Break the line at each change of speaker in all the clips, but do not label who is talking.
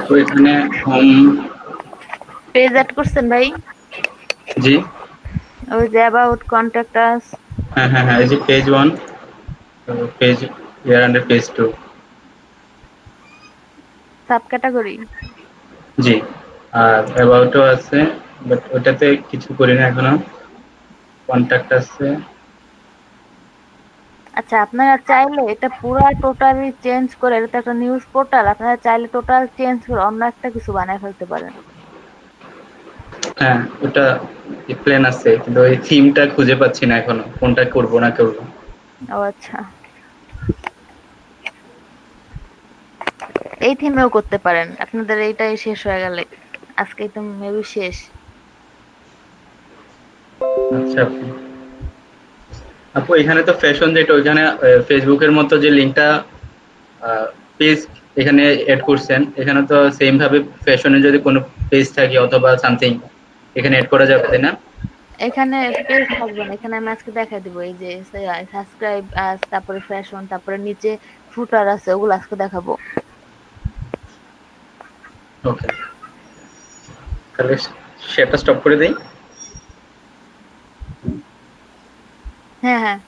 তো এখানে home.
Page add করছেন ভাই?
জি।
ওই যে অ্যাবাউট, কন্ট্যাক্ট আস।
হ্যাঁ হ্যাঁ হ্যাঁ, এই যে page one, page year under page two.
Sub category.
জি। আর অ্যাবাউটও আছে, বাট ওটাতে কিছু করি না এখনো। কন্ট্যাক্ট আছে।
আচ্ছা, আপনারা চাইলে এটা পুরা টোটালি চেঞ্জ করে, এটা তো একটা নিউজ পোর্টাল, আপনারা চাইলে টোটাল চেঞ্জ করে অন্য একটা কিছু বানায় ফেলতে পারেন।
হ্যাঁ, ওটা প্ল্যান আছে, কিন্তু ওই থিমটা খুঁজে পাচ্ছি না এখনো, কোনটা করবো না করবো।
ও আচ্ছা, এই থিমেও করতে পারেন, আপনাদের এইটাই শেষ হয়ে গেলে। আজকেই তো মেবি শেষ।
আচ্ছা আপু। আপু এখানে তো ফ্যাশন, যেটা ওইখানে ফেসবুকের মতো যে লিঙ্কটা পেজ এখানে এড করছেন, এখানে তো সেম ভাবে ফ্যাশনের যদি কোনো পেজ থাকে অথবা সামথিং এখানে এড করা যাবে, তাই না?
এখানে পেজ থাকবে না, এখানে আমি আজকে দেখাই দিব। এই যে সাবস্ক্রাইব আস, তারপরে ফ্যাশন, তারপরে নিচে ফুটার আছে, ওগুলো আজকে দেখাবো।
ওকে, তাহলে সেটা স্টপ করে দেই।
হ্যাঁ হ্যাঁ।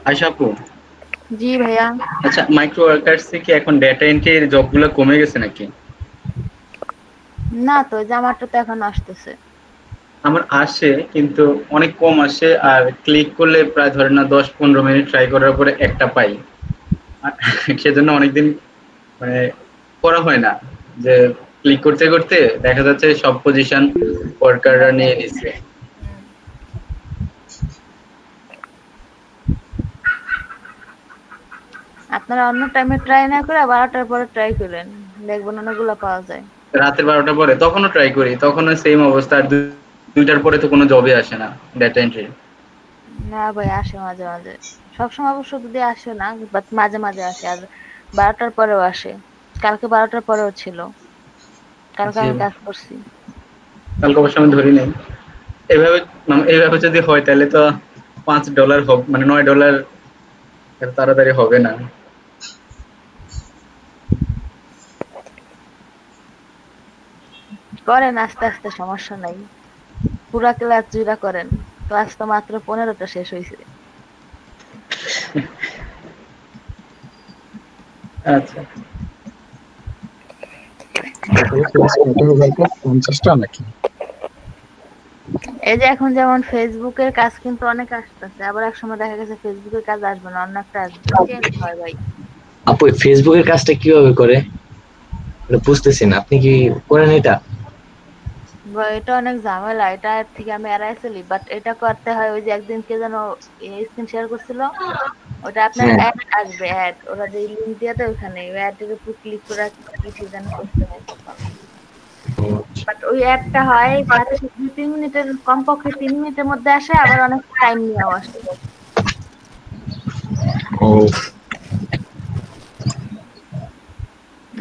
আশা আপু,
জি ভাইয়া।
আচ্ছা মাইক্রো ওয়ার্কার্স থেকে এখন ডেটা এন্ট্রির জবগুলো কমে গেছে নাকি?
না তো, জামাটা তো এখন আসতেছে।
আমার আসে, কিন্তু অনেক কম আসে, আর ক্লিক করলে প্রায় ধরে না 10-15 মিনিট ট্রাই করার পরে একটা পাই। সেজন্য অনেকদিন মানে করা হয় না, যে ক্লিক করতে করতে দেখা যাচ্ছে সব পজিশন ওয়ার্কাররা নিয়ে নিচ্ছে।
আপনারা অন্য টাইমে ট্রাই না করে 12টার পরে ট্রাই করেন, দেখবেন অনেকগুলো পাওয়া যায়।
রাতের 12টার পরে তখনও ট্রাই করি, তখনও সেম অবস্থা। আর দুইটার পরে তো কোনো জবই আসে না ডেটা এন্ট্রি।
না ভাই, আসে মাঝে মাঝে। সবসময় অবশ্য যদি আসে না, বাট মাঝে মাঝে আসে। আর 12টার পরেও আসে। কালকে 12টার পরেও ছিল। কালকে
জি।
আমি কাজ করছি।
কালকে অবশ্য আমি ধরি নাই। এভাবে এইভাবে যদি হয় তাহলে তো $5 হোক, মানে $9 এত তাড়াতাড়ি হবে না।
করেন আস্তে আস্তে, সমস্যা নাই। পুরা ক্লাস জুড়া করেন। ক্লাস তো মাত্র 15টা শেষ হয়েছে।
আচ্ছা।
ক্লাস কত গল্প 50টা নাকি?
এই যে এখন যেমন ফেসবুকের কাজ কিন্তু অনেক আসতেছে, আবার এক সময় দেখা গেছে ফেসবুকের কাজ আসবে না, অন্য একটা আসবে, চেঞ্জ হয় ভাই।
আপু এই ফেসবুকের কাজটা কিভাবে করে এটা বুঝতেছি না, আপনি কি করেন এটা?
এটা অনেক ঝামেলা, এটা এর থেকে আমি এড়াই চলি, বাট এটা করতে হয়। ওই যে একদিন কে যেন স্ক্রিন শেয়ার করছিল, ওটা আপনার
হ্যাঁ।
অ্যাড আসবে, অ্যাড, ওরা যে লিঙ্ক দিয়ে দেয় ওখানে, ওই অ্যাড এর উপর ক্লিক করে কিছু যেন করতে হয় তখন। বাট ওই অ্যাডটা হয় সাথে সাথে 2-3 মিনিটের, কমপক্ষে 3 মিনিটের মধ্যে আসে, আবার অনেক টাইম নিয়েও আসে।
ও,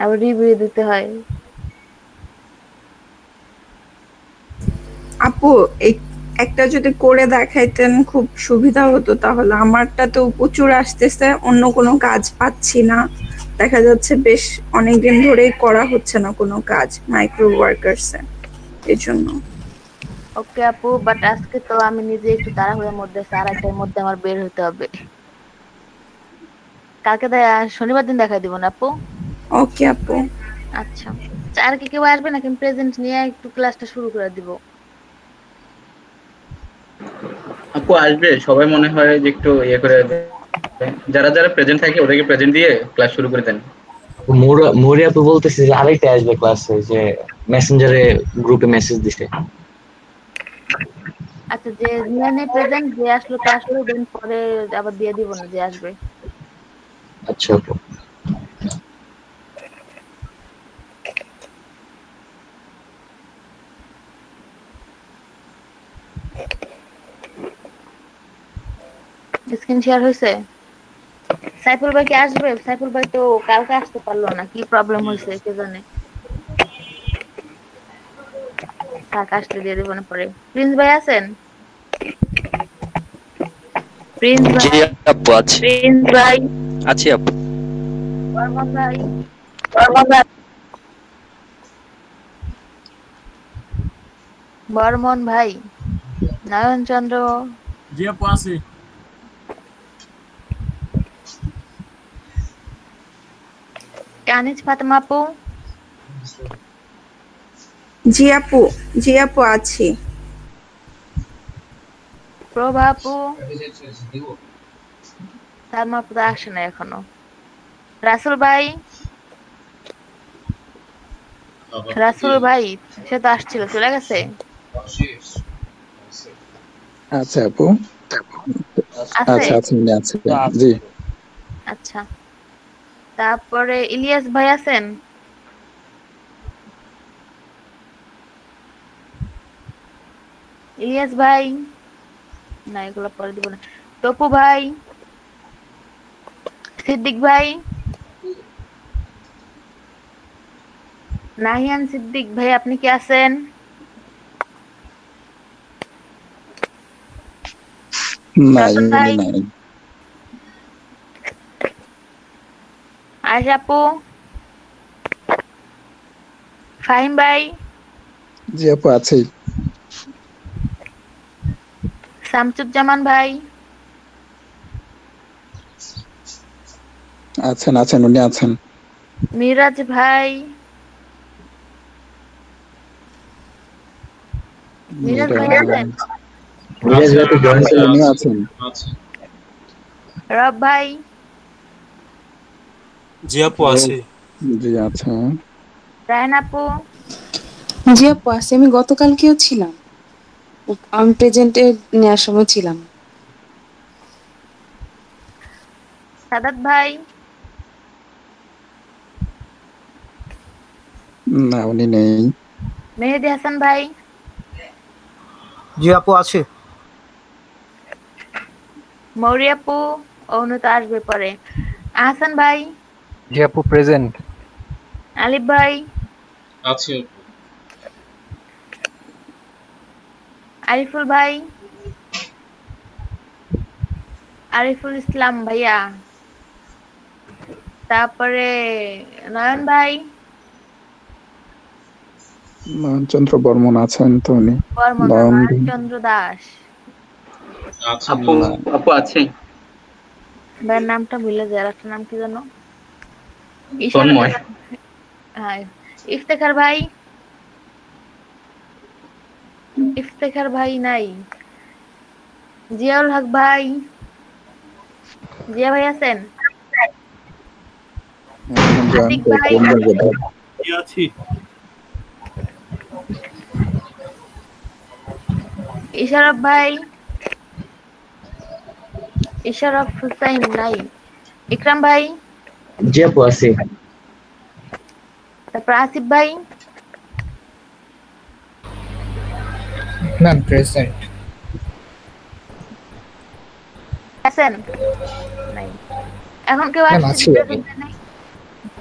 আবার রিভিউ দিতে হয়।
আপু, এই একটা যদি করে দেখাইতেন খুব সুবিধা হতো, তাহলে আমারটা তো প্রচুর আসতেছে, অন্য কোনো কাজ পাচ্ছি না। দেখা যাচ্ছে বেশ অনেকদিন ধরেই করা হচ্ছে না কোনো কাজ মাইক্রো ওয়ার্কার্সে, এই জন্য।
ওকে আপু, বাট আজকে তো আমি নিজে একটু তাড়াহুড়োর মধ্যে আছি, 2:30টার মধ্যে আমার বের হতে হবে। কালকে শনিবার দিন দেখাই দিব না আপু?
ওকে আপু।
আচ্ছা। আর কি কেউ আসবে নাকি প্রেজেন্ট নিয়ে একটু ক্লাসটা শুরু করে দিব?
আপু আসবে সবাই, মনে হয় যে একটু ইয়ে করে দেয়। যারা যারা প্রেজেন্ট থাকে ওদেরকে প্রেজেন্ট দিয়ে ক্লাস শুরু করে দেন।
মৌরি আপু বলতেছে যে আরেকটা আসবে ক্লাসে, যে মেসেঞ্জারে গ্রুপে মেসেজ দিছে।
আচ্ছা, যে নিয়ে নেই প্রেজেন্ট, যে আসলো তো আসলো, দেন পরে আবার দিয়ে দিব না যে আসবে।
আচ্ছা আপু।
স্ক্রিন শেয়ার হয়েছে? সাইফুল ভাই কি আসবে? সাইফুল ভাই তো কালকে আসতে পারলো না, কি প্রবলেম হয়েছে কে জানে। থাক, আসলে দিয়ে দেবো না পরে। প্রিন্স ভাই আছেন? প্রিন্স
জি
ভাই,
আপু আছি।
প্রিন্স ভাই,
আছি আপু।
বর্মন ভাই, বর্মন ভাই, নয়ন চন্দ্র,
জি আপু আছি।
কানিজ ফাতেমা আপু,
জি আপু, জি আপু আছি।
প্রভা আপু, সালমা আপু তো আসে না এখনো। রাসেল ভাই, রাসেল ভাই সে তো আসছিল, চলে গেছে।
আচ্ছা আপু,
আছে?
আচ্ছা আচ্ছা উনি আছে, জি
আচ্ছা, তারপরে ইলিয়াস ভাই আছেন? ইলিয়াস ভাই, না এগুলো পরে দিব না। তপু ভাই, সিদ্দিক ভাই, নাহিয়ান সিদ্দিক ভাই আপনি কি আছেন?
নাই
রতন
উনি
ভাই,
নাই।
আয়েশা আপু, ফাহিম ভাই,
জি আপু আছি।
শামসুজ্জামান ভাই,
আছেন আছেন উনি আছেন।
মিরাজ ভাই, মিরাজ ভাই আছেন?
মিরাজ ভাই তো জয়েন
আছেন, উনি আছেন।
রব ভাই,
জি আপু আছি।
জি আচ্ছা,
রায়ন আপু,
জি আপু আছি, আমি গতকালকেও ছিলাম, আমি প্রেজেন্টে নেওয়ার সময় ছিলাম।
সাদাত ভাই,
না উনি নেই।
মেহেদি হাসান ভাই,
জি আপু আছি।
মৌরি আপু, উনি তো আসবে পরে। আহসান ভাই,
জি আপু প্রেজেন্ট।
আলিফ ভাই,
আছি।
আরিফুল ভাই, আরিফুল ইসলাম ভাইয়া, তারপরে নয়ন ভাই,
নয়নচন্দ্র বর্মন আছেন তো উনি।
বর্মন না,
নয়ন
নয়ন চন্দ্র দাস।
আপু আপু আছে।
ভাইয়ের নামটা ভুলে যায়, একটা নাম কি জানো?
তন্ময়।
হ্যাঁ, ইফতেখার ভাই, ইফতেখার ভাই নাই। জিয়াউল হক ভাই, জিয়া ভাই আছেন?
এখন জয়েন
আতিক ভাই,
করবেন বোধহয়।
জি আছি।
ইশারফ ভাই, ইশারফ হুসাইন নাই। ইকরাম ভাই,
জি আপু আছি।
তারপর আসিফ ভাই,
ম্যাম প্রেজেন্ট।
আছেন? নাই। এখন কেউ
ম্যাম
আসছে?
আছি আমি।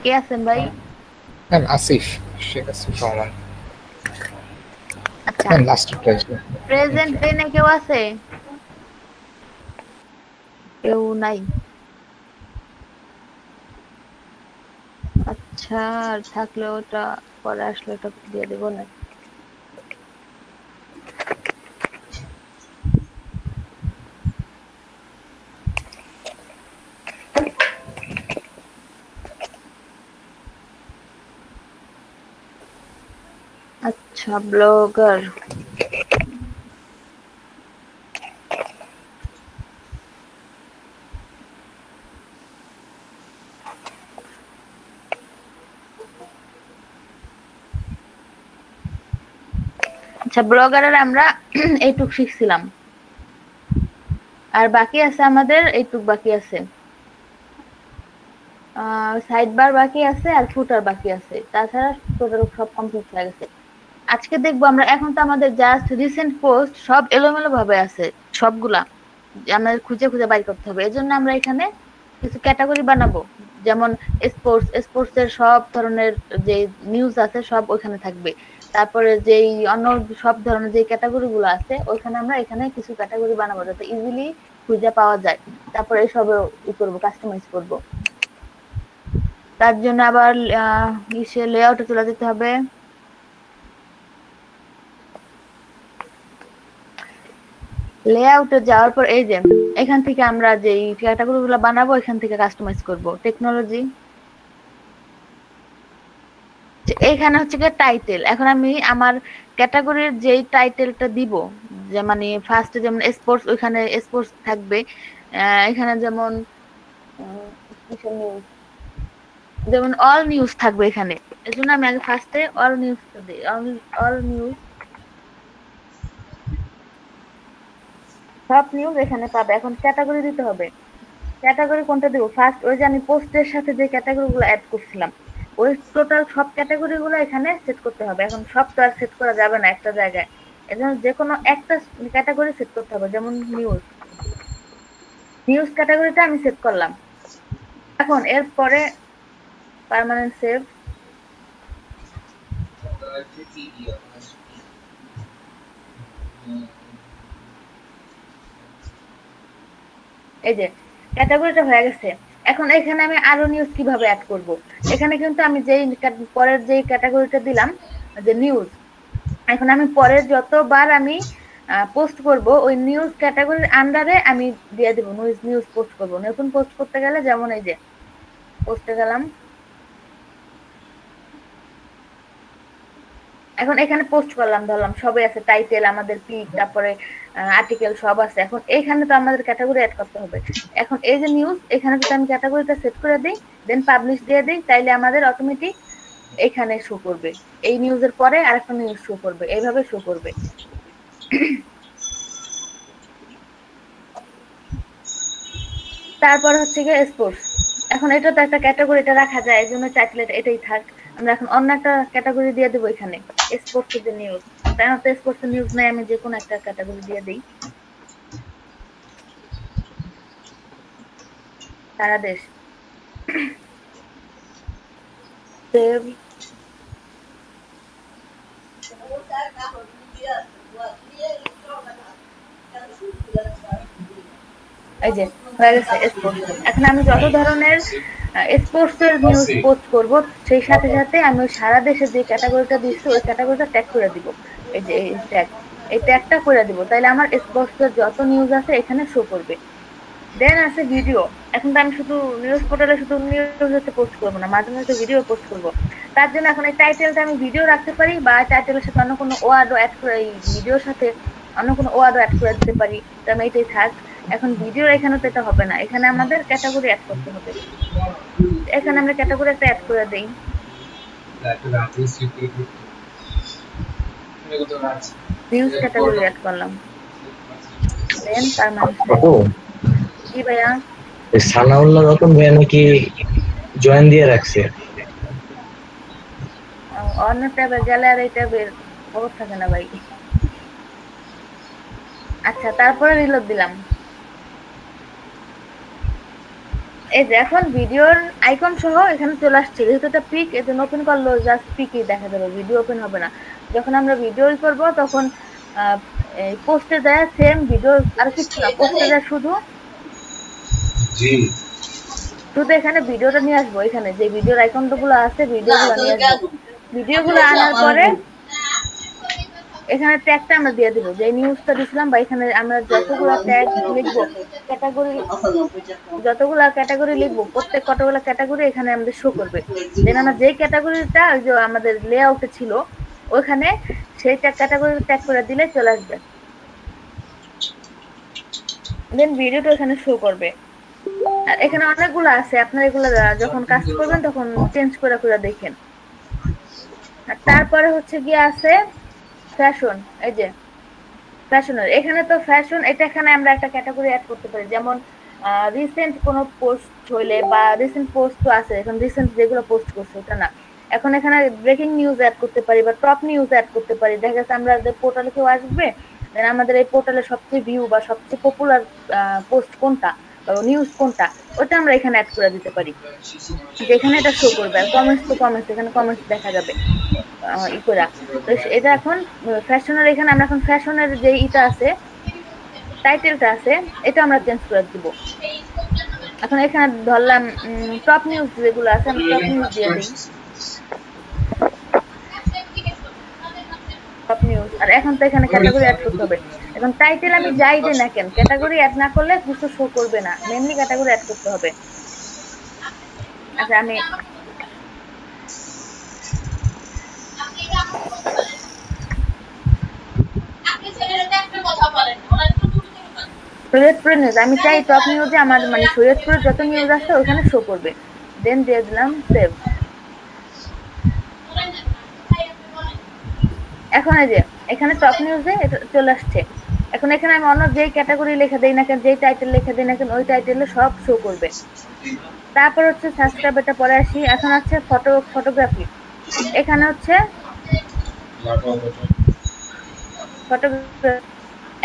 কে আছেন ভাই?
ম্যাম আসিফ, শেখ আসিফ রহমান।
আচ্ছা,
ম্যাম লাস্ট প্রেজেন্ট।
প্রেজেন্ট দেনে কেউ আছে? কেউ নাই। আচ্ছা, আর থাকলে ওটা পরে আসলে ওটা দিয়ে দেবো না। আচ্ছা, ব্লগার আচ্ছা, ব্লগারের আমরা এইটুক শিখছিলাম, আর বাকি আছে আমাদের এইটুক বাকি আছে। সাইড বার বাকি আছে আর ফুটার বাকি আছে, তাছাড়া টোটাল সব কমপ্লিট হয়ে গেছে। আজকে দেখবো আমরা, এখন তো আমাদের জাস্ট রিসেন্ট পোস্ট সব এলোমেলো ভাবে আছে সবগুলা, আমাদের খুঁজে খুঁজে বাইর করতে হবে। এজন্য আমরা এখানে কিছু ক্যাটাগরি বানাবো, যেমন স্পোর্টস এর সব ধরনের যে নিউজ আছে সব ওইখানে থাকবে। তারপরে যেই অন্য সব ধরনের যে ক্যাটাগরি গুলো আছে ওইখানে আমরা এখানে কিছু ক্যাটাগরি বানাবো যাতে ইজিলি খুঁজে পাওয়া যায়। তারপরে এসব করবো, কাস্টমাইজ করব। তার জন্য আবার লেআউটে চলে যেতে হবে। লেআউটে যাওয়ার পর এই যে এখান থেকে আমরা যে ক্যাটাগরি গুলো বানাবো এখান থেকে কাস্টমাইজ করব। টেকনোলজি, এইখানে হচ্ছে গিয়ে টাইটেল। এখন আমি আমার ক্যাটাগরির যেই টাইটেলটা দিব, যে মানে ফার্স্টে যেমন স্পোর্টস, ওইখানে স্পোর্টস থাকবে। এখানে যেমন যেমন অল নিউজ থাকবে এখানে। এর জন্য আমি আগে ফার্স্টে অল নিউজ দিই। অল নিউজ, সব নিউজ এখানে পাবে। এখন ক্যাটাগরি দিতে হবে। ক্যাটাগরি কোনটা দেব? ফার্স্ট ওই যে আমি পোস্টের সাথে যে ক্যাটাগরিগুলো অ্যাড করছিলাম ওই টোটাল সব ক্যাটাগরিগুলো এখানে সেট করতে হবে। এখন সব তো আর সেট করা যাবে না একটা জায়গায়, এজন্য যে কোনো একটা ক্যাটাগরি সেট করতে হবে। যেমন নিউজ ক্যাটাগরিটা আমি সেট করলাম। এখন এরপরে পার্মানেন্ট সেভ। এই যে ক্যাটাগরিটা হয়ে গেছে। এখন এখানে আমি আরো নিউজ কিভাবে অ্যাড করব? এখানে কিন্তু আমি যেই পরের যেই ক্যাটাগরিটা দিলাম যে নিউজ, এখন আমি পরে যতবার আমি পোস্ট করব ওই নিউজ ক্যাটাগরির আন্ডারে আমি দিয়ে দেব নিউজ পোস্ট করব। নতুন পোস্ট করতে গেলে যেমন এই যে পোস্টে গেলাম, এখন এখানে পোস্ট করলাম, ধরলাম সবই আছে, টাইটেল, আমাদের পিক, তারপরে আর্টিকেল সব আছে। এখন এখানে তো আমাদের ক্যাটাগরি অ্যাড করতে হবে। এখন এই যে নিউজ, এখানে যদি আমি ক্যাটাগরিটা সেট করে দিই, দেন পাবলিশ দিয়ে দিই, তাইলে আমাদের অটোমেটিক এখানে শো করবে। এই নিউজের পরে আরেকটা নিউজ শো করবে, এইভাবে শো করবে। তারপর হচ্ছে গিয়ে স্পোর্টস। এখন এটা তো একটা ক্যাটাগরি, এটা রাখা যায়, এই জন্য টাইটেল এটাই থাক। আমরা এখন অন্য একটা ক্যাটাগরি দিয়ে দেবো এখানে, স্পোর্টস এর নিউজ। তাই না, তো স্পোর্টস এর নিউজ নাই, আমি যে কোনো একটা ক্যাটাগরি দিয়ে দিই, সারা দেশ। সেভ। এই যে হয়ে গেছে স্পোর্টস। এখন আমি যত ধরনের স্পোর্টস এর নিউজ পোস্ট করব সেই সাথে সাথে আমি সারা দেশে যে ক্যাটাগরিটা দিচ্ছি ওই ক্যাটাগরিটা ট্যাগ করে দিব। এই যে এই ট্যাগটা করে দিব, তাইলে আমার স্পোর্টস এর যত নিউজ আছে এখানে শো করবে। দেন আছে ভিডিও। এখন তো আমি শুধু নিউজ পোর্টালে শুধু নিউজ পোস্ট করবো না, মাঝে মাঝে ভিডিও পোস্ট করবো। তার জন্য এখন এই টাইটেলটা আমি ভিডিও রাখতে পারি, বা টাইটেলের সাথে অন্য কোনো ওয়ার্ডও অ্যাড করে, এই ভিডিওর সাথে অন্য কোনো ওয়ার্ডও অ্যাড করে দিতে পারি। তো আমি এইটাই থাক। এখন ভিডিওর এখানে তো এটা হবে না, এখানে আমাদের ক্যাটাগরি অ্যাড করতে হবে। এখানে আমরা ক্যাটাগরি একটা অ্যাড করে দেই। নিউজ ক্যাটাগরি অ্যাড করলাম। দেন পার্মানেন্ট কি ভাইয়া?
সানাউল্লাহ রতন ভাই নাকি জয়েন দিয়ে রাখছে।
অন্য ট্যাবে গেলে আর এই ট্যাবের খবর থাকে না ভাই। আচ্ছা, তারপরে রিলোড দিলাম। এই যে এখন ভিডিওর আইকন সহ এখানে চলে আসছে। যেহেতু এটা পিক, এজন্য ওপেন করলো জাস্ট পিকই দেখা যাবে, ভিডিও ওপেন হবে না। যখন আমরা ভিডিও করব তখন এই পোস্টে দেয় সেম ভিডিও, আর কিছু না, পোস্টে দেয় শুধু এখানে ভিডিওটা নিয়ে আসবো। এখানে যে ভিডিওর আইকনগুলো আছে ভিডিওগুলো নিয়ে আসবো। ভিডিওগুলো আনার পরে এখানে ট্যাগটা আমরা দিয়ে দিব, যে নিউজটা দিছিলাম, বা এখানে আমরা যতগুলো ট্যাগ লিখবো, যতগুলো ক্যাটাগরি লিখবো, প্রত্যেক কতগুলো ক্যাটাগরি এখানে আমাদের শো করবে। দেন আমরা যে ক্যাটাগরিটা ওই যে আমাদের লেআউটে ছিল ওখানে সেই ক্যাটাগরি ট্যাগ করে দিলে চলে আসবে। দেন ভিডিওটা এখানে শো করবে। আর এখানে অনেকগুলো আছে, আপনারা এগুলো যখন কাজ করবেন তখন চেঞ্জ করে করে দেখেন। আর তারপরে হচ্ছে গিয়ে আছে ফ্যাশন। এই যে ফ্যাশনের এখানে তো ফ্যাশন, এটা এখানে আমরা একটা ক্যাটাগরি অ্যাড করতে পারি। যেমন রিসেন্ট কোনো পোস্ট হইলে, বা রিসেন্ট পোস্ট তো আছে, এখন রিসেন্ট যেগুলো পোস্ট করছে ওটা না, এখন এখানে ব্রেকিং নিউজ অ্যাড করতে পারি, বা টপ নিউজ অ্যাড করতে পারি। দেখা যাচ্ছে আমরা পোর্টালে কেউ আসবে, দেন আমাদের এই পোর্টালে সবচেয়ে ভিউ বা সবচেয়ে পপুলার পোস্ট কোনটা বা নিউজ কোনটা ওটা আমরা এখানে অ্যাড করে দিতে পারি, যেখানে এটা শো করবে। আর কমেন্টস তো কমেন্টস, এখানে কমেন্টস দেখা যাবে ই করা। তো এটা এখন ফ্যাশনের, এখানে আমরা এখন ফ্যাশনের যে ইটা আছে, টাইটেলটা আছে, এটা আমরা চেঞ্জ করে দিব। এখন এখানে ধরলাম টপ নিউজ যেগুলো আছে, আমি টপ নিউজ দিয়ে দিই, টপ নিউজ। আর এখন তো এখানে ক্যাটাগরি অ্যাড করতে হবে। এখন টাইটেল আমি যাই দিই না কেন, ক্যাটাগরি অ্যাড না করলে কিছু শো করবে না, মেনলি ক্যাটাগরি অ্যাড করতে হবে। আচ্ছা, আমি সৈয়দপুরের নিউজ আমি চাই টপ নিউজে আমার মানে সৈয়দপুরের যত নিউজ আছে ওখানে শো করবে। দেন দিয়ে দিলাম সেভ। এখন এই যে এখানে টপ নিউজে এটা চলে আসছে। এখন এখানে আমি অন্য যেই ক্যাটাগরি লেখা দেই না কেন, যেই টাইটেল লেখা দেই না কেন, ওই টাইটেলে সব শো করবে। তারপর হচ্ছে সাবস্ক্রাইব, এটা পরে আসি। এখন হচ্ছে ফটোগ্রাফি, এখানে হচ্ছে ফটোগ্রাফি।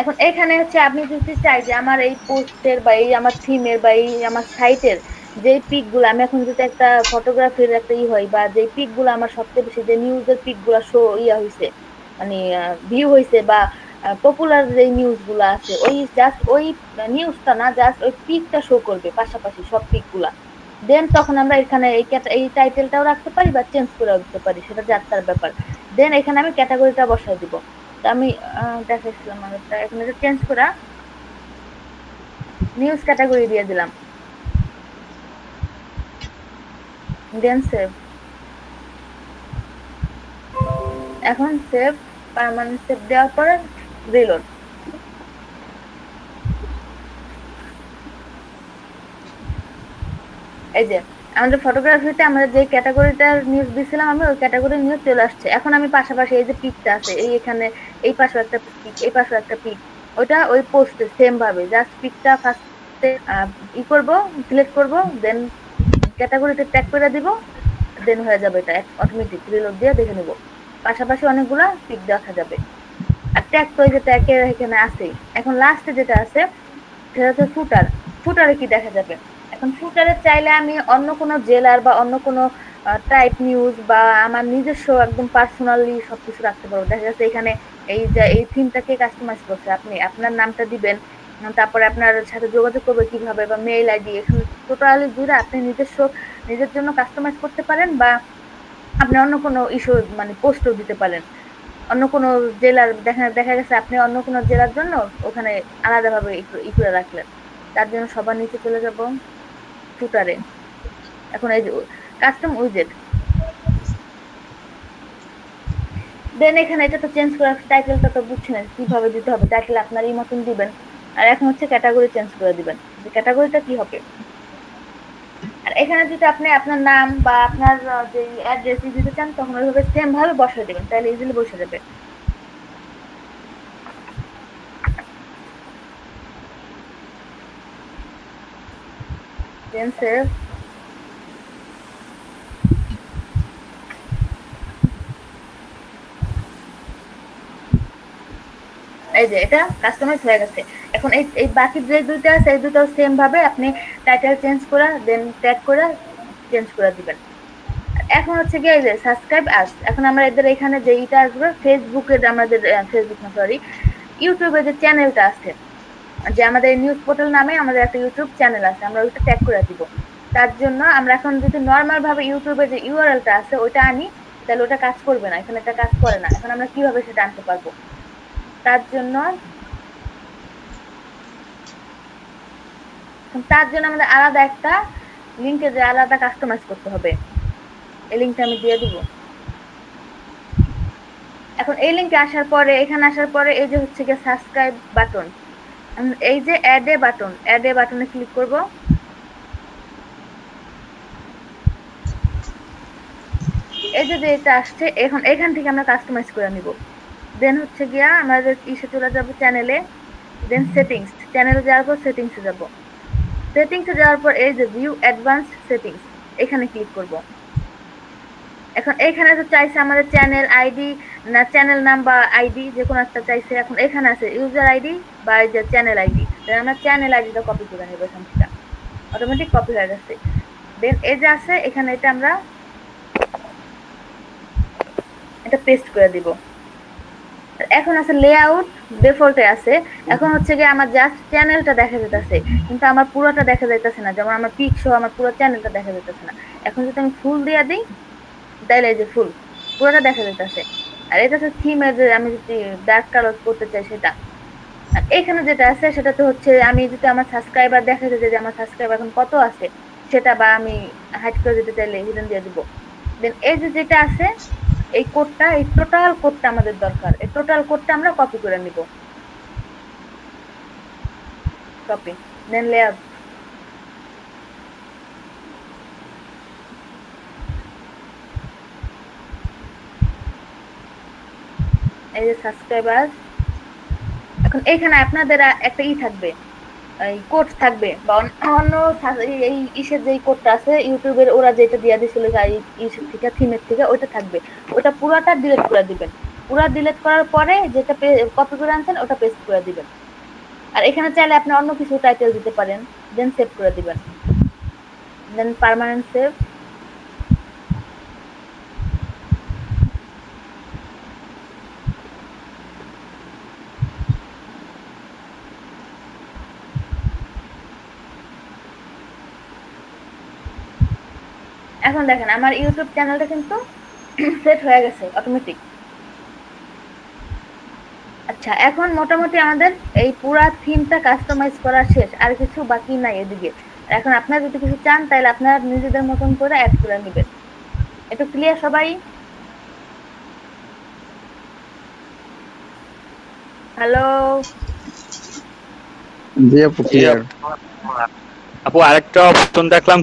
এখন এখানে হচ্ছে আপনি যদি চাই যে আমার এই পোস্টের বা এই আমার থিমের বা এই আমার সাইটের যেই পিকগুলো, আমি এখন যদি একটা ফটোগ্রাফির একটা হয় বা যেই পিকগুলো আমার সবচেয়ে বেশি, যে নিউজের পিকগুলো শো হয়েছে মানে ভিউ হয়েছে বা পপুলার যে নিউজগুলো আছে, ওই জাস্ট ওই নিউজটা না, জাস্ট ওই পিকটা শো করবে পাশাপাশি সব পিকগুলা। দেন তখন আমরা এখানে এই টাইটেলটাও রাখতে পারি বা চেঞ্জ করে দিতে পারি, সেটা যাত্রার ব্যাপার। দেন এখানে আমি ক্যাটাগরিটা বসাই দিব। আমি দেখাইছিলাম আগেরটা, এখন এটা চেঞ্জ করা নিউজ ক্যাটাগরি দিয়ে দিলাম। দেন সেভ। এখন সেভ, পার্মানেন্ট সেভ দেওয়ার পরে রিলোড। এই যে আমাদের ফটোগ্রাফিতে আমাদের যে ক্যাটাগরিটার নিউজ দিছিলাম আমি, ওই ক্যাটাগরির নিউজ চলে আসছে। এখন আমি পাশাপাশি এই যে পিকটা আছে, এই এখানে এই পাশে একটা পিক, এই পাশে একটা পিক, ওটা ওই পোস্টে সেম ভাবে জাস্ট পিকটা ফার্স্টে করব, সিলেক্ট করব, দেন ক্যাটাগরিতে ট্যাগ করে দিব, দেন হয়ে যাবে এটা অটোমেটিক। রিলোড দিয়ে দেখে নেব, পাশাপাশি অনেকগুলা পিক দেখা যাবে। আর ট্যাগ তো এই যে ট্যাগের এখানে আছেই। এখন লাস্টে যেটা আছে সেটা হচ্ছে ফুটার। ফুটারে কি দেখা যাবে? এখন ফুটারে চাইলে আমি অন্য কোনো জেলার বা অন্য কোনো টাইপ নিউজ বা আমার নিজস্ব একদম পার্সোনালি সবকিছু রাখতে পারবো। দেখা যাচ্ছে এখানে এই যে এই থিমটাকে কাস্টমাইজ করছে, আপনি আপনার নামটা দিবেন, তারপরে আপনার সাথে যোগাযোগ করবে কিভাবে বা মেইল আইডি, এখানে টোটালি জুড়ে আপনি নিজের জন্য কাস্টমাইজ করতে পারেন বা আপনি অন্য কোনো ইস্যু মানে পোস্টও দিতে পারেন। অন্য কোনো জেলার দেখা গেছে আপনি অন্য কোনো জেলার জন্য ওখানে আলাদাভাবে ই করে রাখলেন, তার জন্য সবার নিচে চলে যাব ফুটারে। এখন এই যে কাস্টম উইজেট, দেন এখানে এটা তো চেঞ্জ করা, টাইটেলটা তো বুঝছেন কিভাবে দিতে হবে, টাইটেল আপনার এই মতন দিবেন। আর এখন হচ্ছে ক্যাটাগরি চেঞ্জ করে দিবেন, যে ক্যাটাগরিটা কি হবে। আর এখানে যদি আপনি আপনার নাম বা আপনার যে অ্যাড্রেস দিতে চান, তখন ওইভাবে সেম ভাবে বসিয়ে দেবেন, তাহলে ইজিলি বসে যাবে। দেন সেভ। এই যে এটা কাস্টমাইজ হয়ে গেছে। এখন এই বাকি যে দুইটা আছে এই দুটো সেম ভাবে আপনি টাইটেল চেঞ্জ করে দেন ট্যাগ করে চেঞ্জ করে দিবেন। এখন হচ্ছে গিয়ে এই যে সাবস্ক্রাইব আস, এখন আমরা এদের এখানে যে এটা আসবে ফেসবুকের, আমাদের ফেসবুক না সরি ইউটিউবে যে চ্যানেলটা আছে, যে আমাদের নিউজ পোর্টাল নামে আমাদের একটা ইউটিউব চ্যানেল আছে, আমরা ওইটা ট্যাগ করে দিব। তার জন্য আমরা এখন যদি নর্মাল ভাবে ইউটিউবে যে ইউআরএলটা আছে ওইটা আনি, তাহলে ওটা কাজ করবে না, এখানে এটা কাজ করে না। এখন আমরা কিভাবে সেটা আনতে পারবো? তার জন্য আমাদের আলাদা একটা লিংকে যে আলাদা কাস্টমাইজ করতে হবে, এই লিংকটা আমি দিয়ে দিব। এখন এই লিংকে আসার পরে, এখানে আসার পরে এই যে হচ্ছে গিয়ে সাবস্ক্রাইব বাটন, এই যে অ্যাড এ বাটনে ক্লিক করব। এই যে এটা আসছে, এখন এখান থেকে আমরা কাস্টমাইজ করে নিব। দেন হচ্ছে গিয়া আমাদের ইসে চলে যাব চ্যানেলে, দেন সেটিংস, চ্যানেলে যাওয়ার পর সেটিংসে যাব। সেটিংসে যাওয়ার পর এই যে ভিউ অ্যাডভান্সড সেটিংস, এখানে ক্লিক করব। এখন এখানে তো চাইছে আমাদের চ্যানেল আইডি না চ্যানেল নাম বা আইডি যে কোনো একটা চাইছে। এখন এখানে আছে ইউজার আইডি বা এই যে চ্যানেল আইডি, আমরা চ্যানেল আইডিটা কপি করে নেব এখান থেকে, অটোমেটিক কপি হয়ে গেছে। দেন এই যে আছে এখানে এটা আমরা এটা পেস্ট করে দিব। এখন আছে লেআউট ডিফল্টে আছে, এখন হচ্ছে যে আমার জাস্ট চ্যানেলটা দেখা যাইতেছে কিন্তু আমার পুরোটা দেখা যাইতেছে না, যেমন আমার পিক সহ আমার পুরো চ্যানেলটা দেখা যাইতেছে না। এখন যদি আমি ফুল দিয়ে দিই তাহলে এই যে ফুল পুরোটা দেখা যাইতেছে। আর এটা হচ্ছে থিমের যে আমি যদি ডার্ক কালার করতে চাই সেটা। আর এখানে যেটা আছে সেটা তো হচ্ছে আমি যদি আমার সাবস্ক্রাইবার দেখা যায় যে আমার সাবস্ক্রাইবার এখন কত আছে সেটা, বা আমি হাইড করে দিতে চাইলে হিডেন দিয়ে দিব। দেন এই যে যেটা আছে এই কোডটা, এই টোটাল কোডটা আমাদের দরকার। এই টোটাল কোডটা আমরা কপি করে নিব, কপি দেন লেআউট। এই যে সাবস্ক্রাইবার, এখন এখানে আপনাদের একটা থাকবে, এই কোড থাকবে বা অন্য এই ইসের যে কোডটা আছে ইউটিউবের ওরা যেটা দিয়ে দিছিল ইসের থেকে থিমের থেকে ওইটা থাকবে, ওটা পুরোটা ডিলিট করে দিবেন। পুরো ডিলিট করার পরে যেটা কপি করে আনছেন ওটা পেস্ট করে দিবেন। আর এখানে চাইলে আপনি অন্য কিছু টাইটেল দিতে পারেন, দেন সেভ করে দিবেন, দেন পার্মানেন্ট সেভ। এখন দেখেন আমার ইউটিউব চ্যানেলটা কিন্তু সেট হয়ে গেছে অটোমেটিক। আচ্ছা এখন মোটামুটি আমাদের এই পুরো থিমটা কাস্টমাইজ করা শেষ, আর কিছু বাকি নাই এদিকে। এখন আপনারা যদি কিছু চান তাহলে আপনারা নিজেদের মতন করে অ্যাড করে নেবেন। এটা ক্লিয়ার সবাই? হ্যালো
জি আপু ক্লিয়ার।
আপু আরেকটা অপশন দেখলাম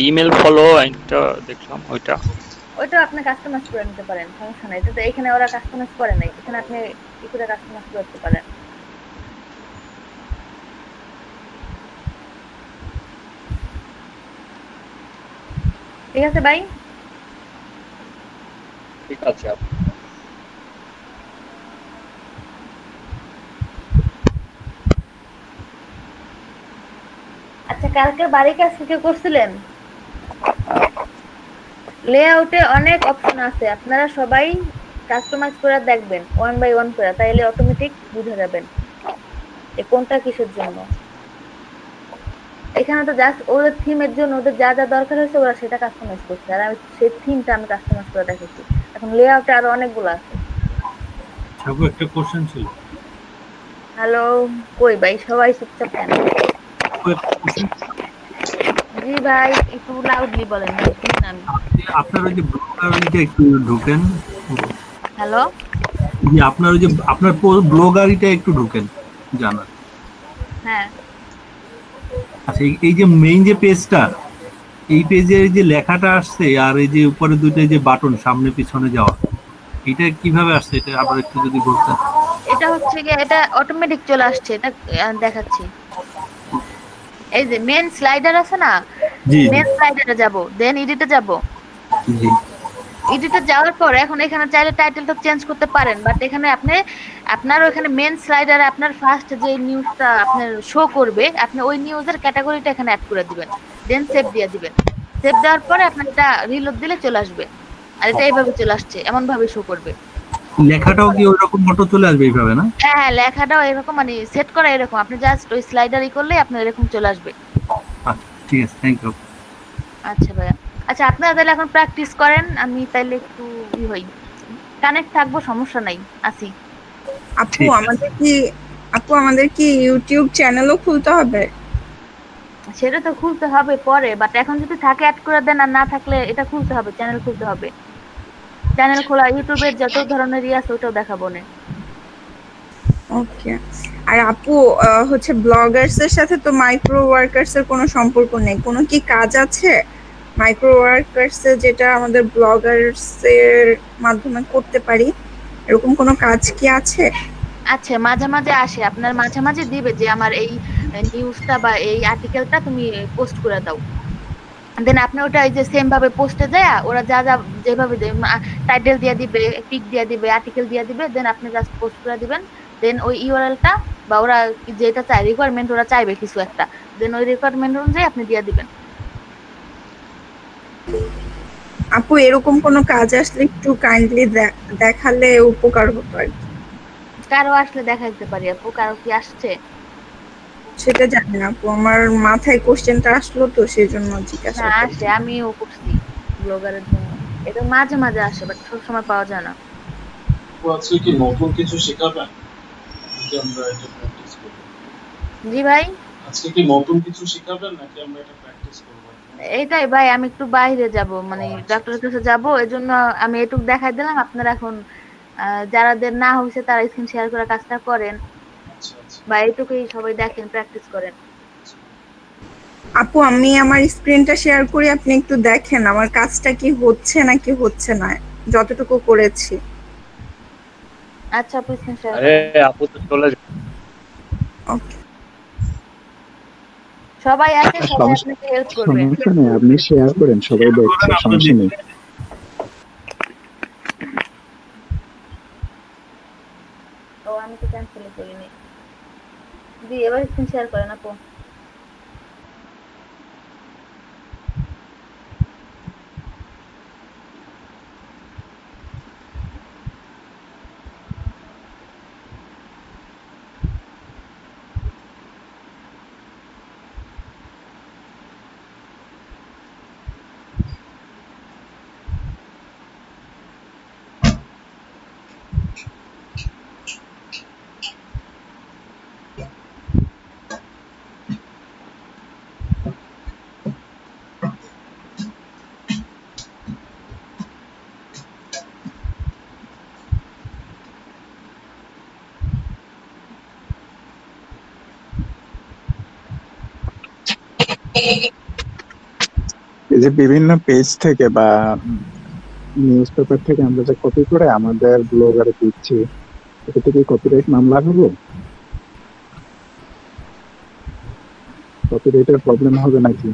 ইমেল ফলো, এটা দেখলাম ওইটা
আপনি কাস্টমাইজ করে নিতে পারেন, সমস্যা নাই। তো এখানে ওরা কাস্টমাইজ করে নাই, এখানে আপনি করে কাস্টমাইজ করতে পারেন। ঠিক আছে ভাই?
ঠিক আছে আপু।
আচ্ছা কালকে বাড়ি কাজ থেকে করছিলেন? লেআউটে অনেক অপশন আছে, আপনারা সবাই কাস্টমাইজ করে দেখবেন ওয়ান বাই ওয়ান করে, তাইলে অটোমেটিক বুঝে যাবেন যে কোনটা কিসের জন্য। এখানে তো জাস্ট ওদের থিমের জন্য ওদের যা যা দরকার হয়েছে ওরা সেটা কাস্টমাইজ করছে, আর আমি সেই থিমটা আমি কাস্টমাইজ করে দেখেছি। এখন লেআউটে আরো অনেকগুলো আছে।
সব একটা কোশ্চেন ছিল।
হ্যালো কই ভাই সবাই চুপচাপ কেন? জি ভাই একটু লাউডলি বলেন ভাই, শুনুন আমি।
আপনার ওই যে ব্লগারিটা একটু ঢোকেন।
হ্যালো
জি আপনার ওই যে আপনার ব্লগারিটা একটু ঢোকেন জানা।
হ্যাঁ
আচ্ছা এই যে মেইন যে পেজটা, এই পেজে যে লেখাটা আসছে আর এই যে উপরে দুটো যে বাটন সামনে পিছনে যাওয়া, এটা কিভাবে আসছে এটা আবার একটু যদি বলতেন।
এটা হচ্ছে কি এটা অটোমেটিক চলে আসছে, এটা দেখাচ্ছি। এই যে মেন স্লাইডার আছে না, মেন স্লাইডারে যাব, দেন এডিটে যাব।
জি
এডিটে যাওয়ার পর এখন এখানে চাইলে টাইটেলটা চেঞ্জ করতে পারেন, বাট এখানে আপনি আপনার ওখানে মেন স্লাইডারে আপনার ফার্স্ট যে নিউজটা আপনার শো করবে আপনি ওই নিউজের ক্যাটাগরিটা এখানে অ্যাড করে দিবেন, দেন সেভ দিয়ে দিবেন। সেভ দেওয়ার পরে আপনার এটা রিলোড দিলে চলে আসবে, আর এটা এইভাবে চলে আসছে, এমন ভাবে শো করবে।
লেখাটাও কি ওইরকম ফটো চলে আসবে এইভাবে না?
হ্যাঁ লেখাটাও এরকম, মানে সেট করা এরকম, আপনি জাস্ট ওই স্লাইডারই করলে আপনার এরকম চলে আসবে।
ঠিক আছে থ্যাংক ইউ।
আচ্ছা ভাইয়া, আচ্ছা আপনারা তাহলে এখন প্র্যাকটিস করেন, আমি তাইলে একটু হই কানেক্ট থাকবো, সমস্যা নাই আসি।
আপু আমাদের কি ইউটিউব চ্যানেলও খুলতে হবে?
সেটা তো খুলতে হবে পরে, বাট এখন যদি থাকে অ্যাড করে দেন, আর না থাকলে এটা খুলতে হবে, চ্যানেল খুলতে হবে। চ্যানেল খোলা ইউটিউবের যত ধরনের আছে ওটাও দেখাবো না।
ওকে। আর আপু হচ্ছে ব্লগার্স এর সাথে তো মাইক্রো ওয়ার্কার্স এর কোনো সম্পর্ক নেই, কোনো কি কাজ আছে মাইক্রো ওয়ার্কার্স এ যেটা আমাদের ব্লগার্স এর মাধ্যমে করতে পারি, এরকম কোনো কাজ কি আছে?
আচ্ছা মাঝে মাঝে আসে, আপনার মাঝে মাঝে দিবে যে আমার এই নিউজটা বা এই আর্টিকেলটা তুমি পোস্ট করে দাও, দেন আপনি ওটা এই যে সেম ভাবে পোস্টে দেয়া ওরা যা যা যেভাবে টাইটেল দিয়ে দিবে, পিক দিয়ে দিবে, আর্টিকেল দিয়ে দিবে, দেন আপনি জাস্ট পোস্ট করে দিবেন। দেন ওই ইউআরএলটা বা ওরা যেটা চায় রিকোয়ারমেন্ট ওরা চাইবে কিছু একটা, দেন ওই রিকোয়ারমেন্ট অনুযায়ী আপনি দিয়ে দিবেন।
আপু এরকম কোনো কাজ আসলে একটু কাইন্ডলি দেখালে উপকার হতো আর কি।
কারো আসলে দেখাইতে পারি আপু, কারো কি আসছে?
সেটা জানি না আপু, আমার মাথায় কোশ্চেনটা আসলো তো সেই জন্য জিজ্ঞাসা
না
করছি।
আসে, আমিও করছি ব্লগারের জন্য, এটা মাঝে মাঝে আসে বাট সব সময় পাওয়া যায় না।
আজকে কি নতুন কিছু শেখাবেন নাকি আমরা এটা প্র্যাকটিস করব?
জি ভাই,
আজকে কি নতুন কিছু শেখাবেন নাকি আমরা এটা প্র্যাকটিস করব?
এইটাই ভাই, আমি একটু বাইরে যাব, মানে ডক্টরের কাছে যাব, এজন্য আমি এটুক দেখাই দিলাম। আপনারা এখন যারাদের না হয়েছে তারা স্ক্রিন শেয়ার করে কাজটা করেন, বা এইটুকুই সবাই দেখেন, প্র্যাকটিস করেন।
আপু আমি আমার স্ক্রিনটা শেয়ার করি, আপনি একটু দেখেন আমার কাজটা কি হচ্ছে নাকি হচ্ছে না, যতটুকু করেছি।
আচ্ছা আপু স্ক্রিন শেয়ার
আরে আপু তো চলে যাবে।
ওকে,
সবাই আছে, সবাই আপনাকে হেল্প করবে।
সমস্যা নেই, আপনি শেয়ার করেন, সবাই দেখছে, সমস্যা নেই।
ও আমি তো ক্যান্সেল করিনি। জি এবার স্ক্রিন শেয়ার করেন আপু।
এই যে বিভিন্ন পেজ থেকে বা নিউজ পেপার থেকে আমরা যে কপি করে আমাদের ব্লগারে দিচ্ছি, এটা থেকে কপিরাইট মামলা হবো? কপিরাইটের প্রবলেম হবে নাকি?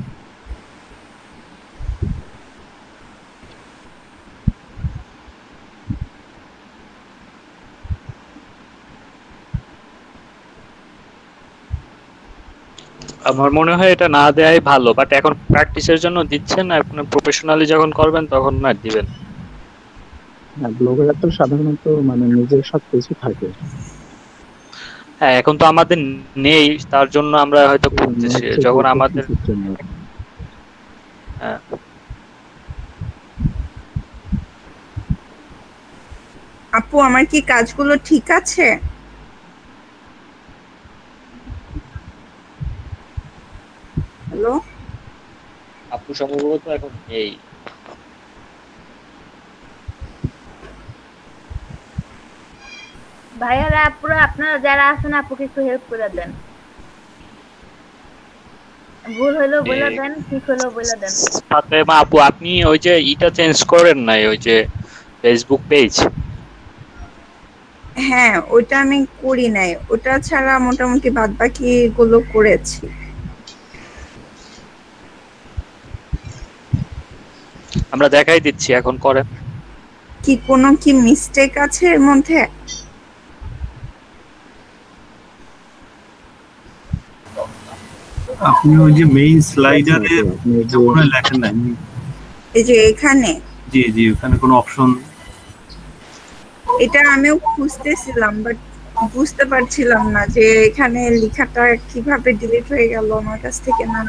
আমার মনে হয় এটা না দেয়াই ভালো, বাট এখন প্র্যাকটিসের জন্য দিচ্ছেন, আপনি প্রফেশনালি যখন করবেন তখন না দিবেন।
ব্লগার তো সাধারণত মানে নিজের সব কিছু থাকে।
হ্যাঁ এখন তো আমাদের নেই, তার জন্য আমরা হয়তো করতেছি, যখন আমাদের হ্যাঁ
আপু আমার কি কাজগুলো ঠিক আছে? হ্যালো
আপু সম্ভবত এখন নেই।
ভাইয়ারা আপুরা আপনারা যারা আছেন আপুকে একটু হেল্প করে দেন, ভুল হইলো বলে দেন, ঠিক হইলো বলে দেন।
ফাতেমা আপু আপনি ওই যে ইটা চেঞ্জ করেন নাই, ওই যে ফেসবুক পেজ?
হ্যাঁ ওটা আমি করি নাই, ওটা ছাড়া মোটামুটি বাদ বাকি গুলো করেছি।
আমরা দেখাই দিচ্ছি, এখন করেন।
কি কোনো কি মিস্টেক আছে এর মধ্যে?
আপনি ওই যে মেইন স্লাইডারে মনে লেখেন নাই?
এই যে এখানে,
জি জি ওখানে কোনো অপশন,
এটা আমিও খুঁজতেছিলাম বাট বুঝতে পারছিলাম না যে এখানে লেখাটা কিভাবে ডিলিট হয়ে গেল আমার কাছ থেকে। না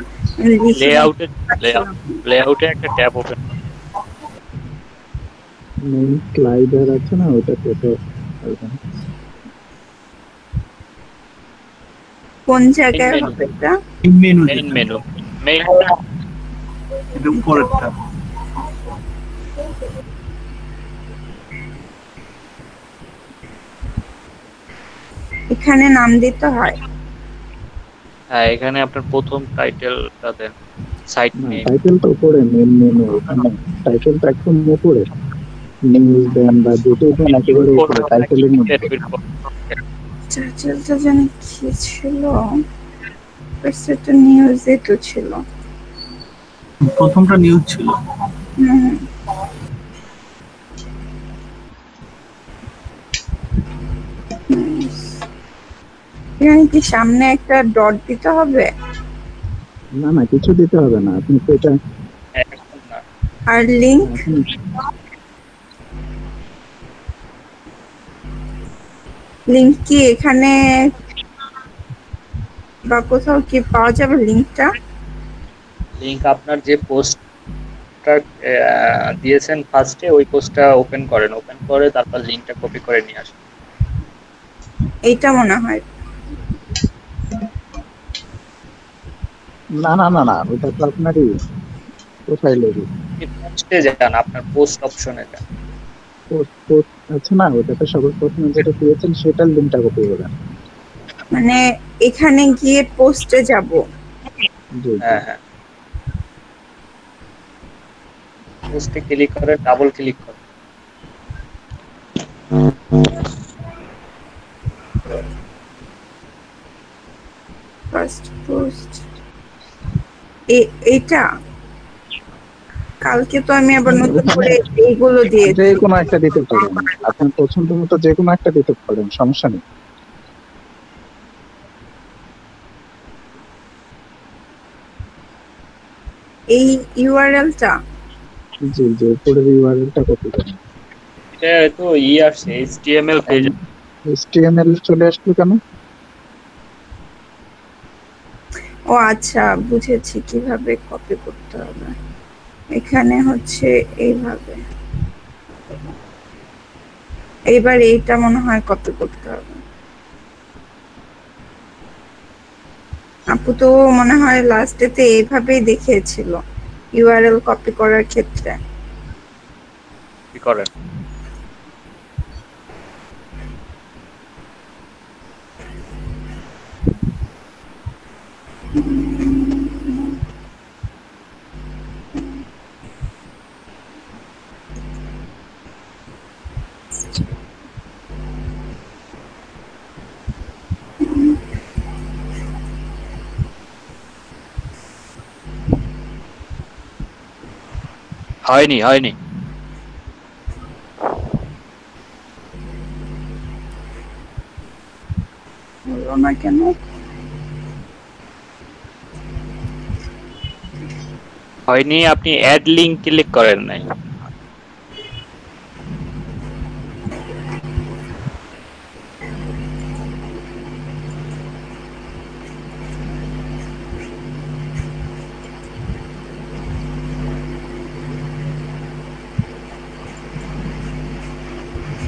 লেআউটে একটা ট্যাব ওপেন,
মেইন স্লাইডার আছে না, ওটা তো
কোন জায়গায় হবে এটা?
মেনু,
মেইন
এটা উপরেরটা।
এখানে নাম দিতে হয়?
হ্যাঁ এখানে আপনার প্রথম টাইটেলটা দেন, সাইট নেম।
টাইটেল তো উপরে, মেইন মেনু ওখানে টাইটেলটা একদম উপরে, নিউজ দেন বা যেটা দেন একেবারে উপরে টাইটেলের মধ্যে।
টাইটেলটা জানি কি ছিল, সেটা নিউজে তো ছিল।
প্রথমটা নিউজ ছিল।
হুম। এখানে কি সামনে একটা ডট দিতে হবে?
না না, কিছু দিতে হবে না, আপনি তো এটা
এখন না।
আর লিংক? লিংক কি এখানে বা কোথাও কি পাওয়া যাবে লিংকটা?
লিংক আপনার যে পোস্টটা দিয়েছেন ফার্স্টে, ওই পোস্টটা ওপেন করেন, ওপেন করে তারপর লিংকটা কপি করে নিয়ে আসেন।
এইটা মনে হয়।
না না না না, ওটা তো আপনারই প্রোফাইলেরই।
পোস্টে যান, আপনার পোস্ট অপশনে যান।
পোস্ট আছে না, ওটা তো সবার প্রথমে যেটা দিয়েছেন সেটার লিঙ্কটা কপি করবেন।
মানে এখানে গিয়ে পোস্টে যাব?
হ্যাঁ হ্যাঁ, পোস্টে ক্লিক করে ডাবল ক্লিক করুন।
ফার্স্ট পোস্ট এইটা। কালকে তো আমি আবার নতুন করে এইগুলো দিয়ে
যে কোনো একটা দিতে পারেন, আপনার পছন্দ মতো যে কোনো একটা দিতে পারেন, সমস্যা নেই।
এই ইউআরএলটা?
জি জি, উপরের ইউআরএলটা কপি করুন।
এটা তো আসছে HTML পেজ।
HTML চলে আসলো কেন?
ও আচ্ছা, বুঝেছি কিভাবে কপি করতে হবে। এখানে হচ্ছে এইভাবে, এইবার এইটা মনে হয় কপি করতে হবে। আপু তো মনে হয় লাস্টেতে এইভাবেই দেখিয়েছিল ইউআরএল কপি করার ক্ষেত্রে।
কি করেন? হয়নি হয়নি।
হলো না কেন?
হয়নি, আপনি অ্যাড লিংক ক্লিক করেন নাই।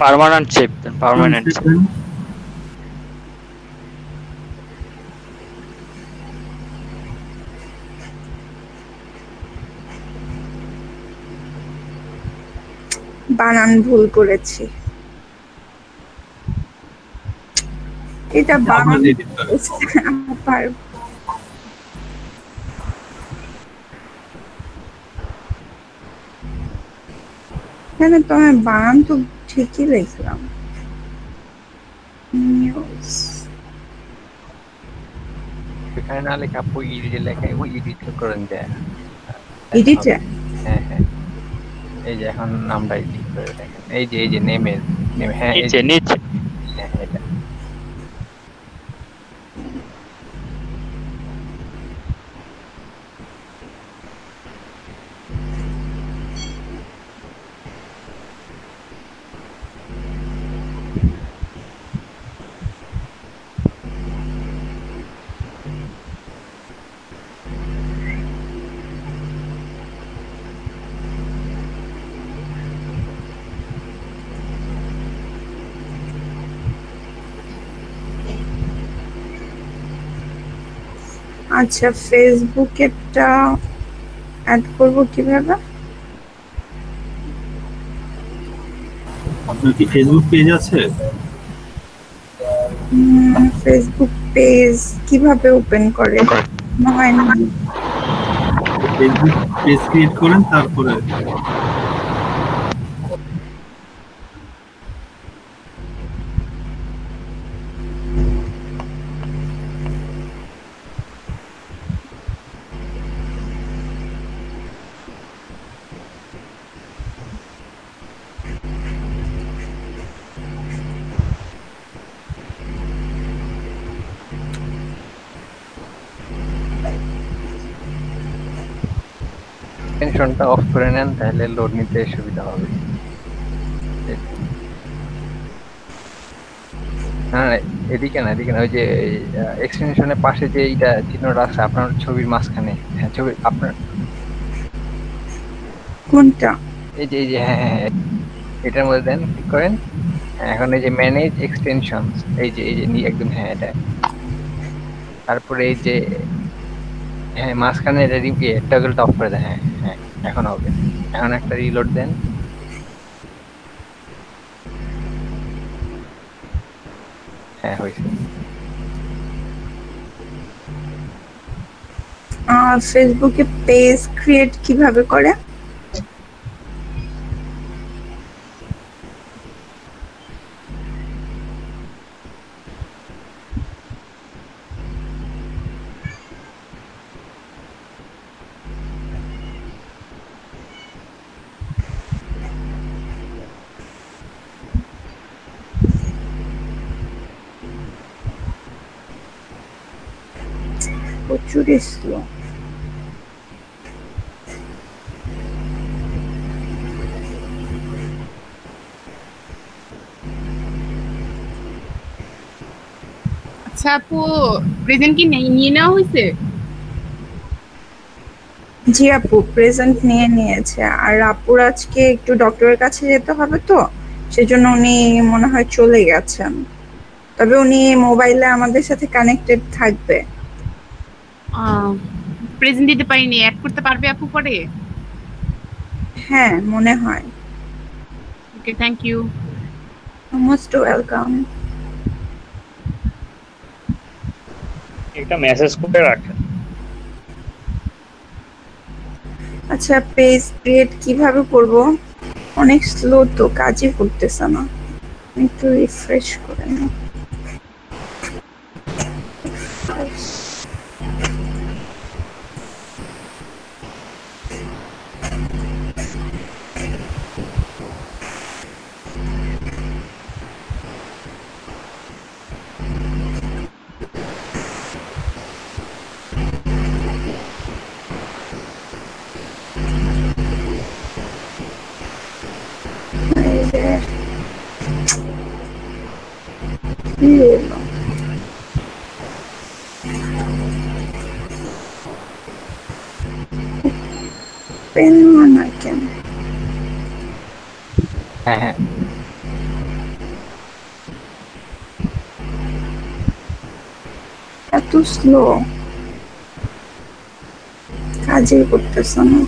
পার্মানেন্ট সেভ দেন, পার্মানেন্ট।
বানান ভুল করেছি। এটা বানান পারবো। কেন তো আমি বানান তো ঠিকই লিখলাম। নিউজ
এখানে না লেখা আপু ইডিটে লেখা, ওই এডিট করেন দেয়।
এডিটে?
হ্যাঁ হ্যাঁ, এই যে এখন নামটা এডিট করে দেখেন, এই যে নেমের নেম। হ্যাঁ
নিচে নিচে।
হ্যাঁ এটা
আচ্ছা, ফেসবুকেরটা অ্যাড করব কিভাবে?
আপনার কি ফেসবুক পেজ আছে?
ফেসবুক পেজ কিভাবে ওপেন করে? হয় না।
ফেসবুক পেজ ক্রিয়েট করেন, তারপরে
এক্সটেনশনটা অফ করে নেন তাহলে লোড নিতে সুবিধা হবে। হ্যাঁ এদিকে না, এদিকে না, ওই যে এক্সটেনশনের পাশে যে এইটা চিহ্নটা আছে আপনার ছবির মাঝখানে, হ্যাঁ ছবি আপনার
কোনটা?
এই যে হ্যাঁ হ্যাঁ হ্যাঁ, এটার মধ্যে দেন, ক্লিক করেন। এখন এই যে ম্যানেজ এক্সটেনশনস, এই যে একদম, হ্যাঁ এটা। তারপরে এই যে হ্যাঁ মাঝখানে এটা টগলটা অফ করে দেন, হ্যাঁ হ্যাঁ এখন হবে। এখন একটা রিলোড দেন। হ্যাঁ হয়েছে।
ফেসবুকে পেজ ক্রিয়েট কিভাবে করে? প্রচুর স্লো।
আচ্ছা আপু, প্রেজেন্ট কি নিয়ে নেওয়া হয়েছে?
জি আপু, প্রেজেন্ট নিয়ে নিয়েছে। আর আপুর আজকে একটু ডক্টরের কাছে যেতে হবে, তো সেজন্য উনি মনে হয় চলে গেছেন। তবে উনি মোবাইলে আমাদের সাথে কানেক্টেড থাকবে।
প্রেজেন্ট দিতে পারিনি, অ্যাড করতে পারবে আপু পরে?
হ্যাঁ মনে হয়।
ওকে, থ্যাংক ইউ।
Most welcome.
একটা মেসেজ করে রাখেন।
আচ্ছা, পেজ ক্রিয়েট কিভাবে করব? অনেক স্লো তো, কাজই করতেছে না। একটু রিফ্রেশ করে নাও। পেন না কেন?
হ্যাঁ হ্যাঁ
এত স্লো, কাজই করতেছে না।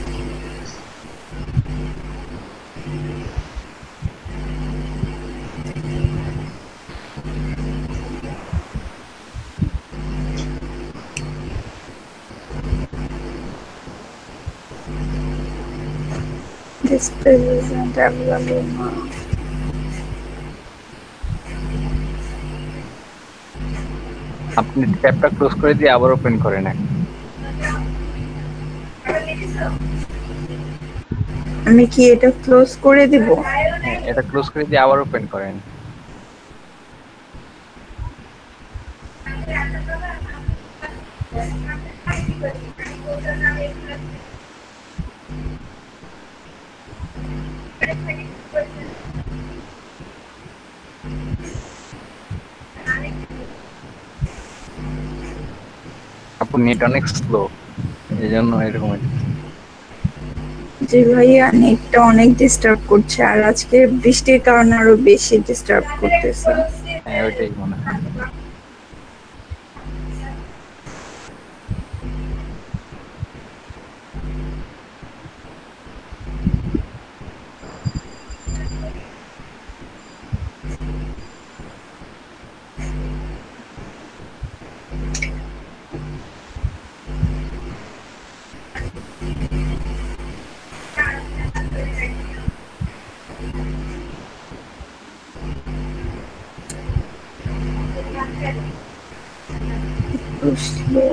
This page isn't available now.
আপনি ট্যাবটা ক্লোজ করে দিয়ে আবার ওপেন করেন।
আমি কি এটা ক্লোজ করে দিব?
হ্যাঁ এটা ক্লোজ করে দিয়ে আবার ওপেন করেন। আপনার নেট অনেক স্লো, এই জন্য এরকম।
জি ভাইয়া, নেটটা অনেক ডিস্টার্ব করছে, আর আজকে বৃষ্টির কারণে আরো বেশি ডিস্টার্ব করতেছে।
হ্যাঁ ওইটাই মনে হয়।
স্লো।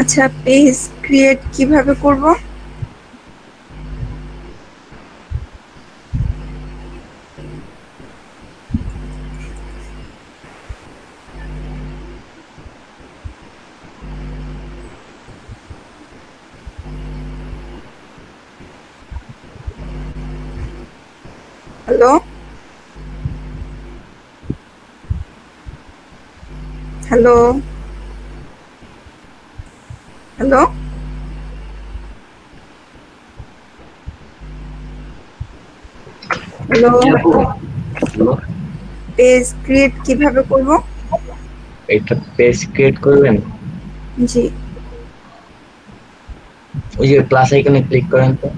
আচ্ছা, পেজ ক্রিয়েট কিভাবে করব? Hello hello hello hello page create কিভাবে করব?
এটা পেজ ক্রিয়েট করবেন,
জি
ওই যে প্লাস আইকনে ক্লিক করেন তো,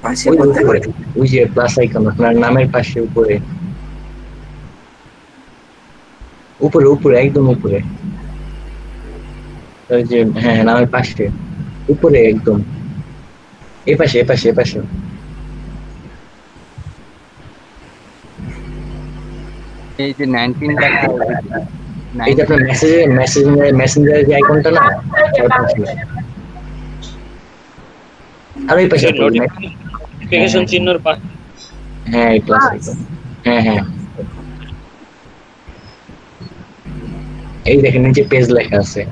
পাশে
ওই
কোথায়?
উপরে, ওই যে প্লাস আইকন আপনার নামের পাশে উপরে, উপরে উপরে একদম উপরে, ওই যে হ্যাঁ নামের পাশে উপরে একদম এপাশে এপাশে এপাশে
এই যে 19 লেখা
এই যে আপনার মেসেঞ্জার যে আইকনটা না, তার পাশে। আর ওই পাশে
নোটিফিকেশন চিহ্নর পাশে,
হ্যাঁ এই প্লাস আইকন, হ্যাঁ হ্যাঁ এই দেখেন নিচে পেজ লেখা আছে।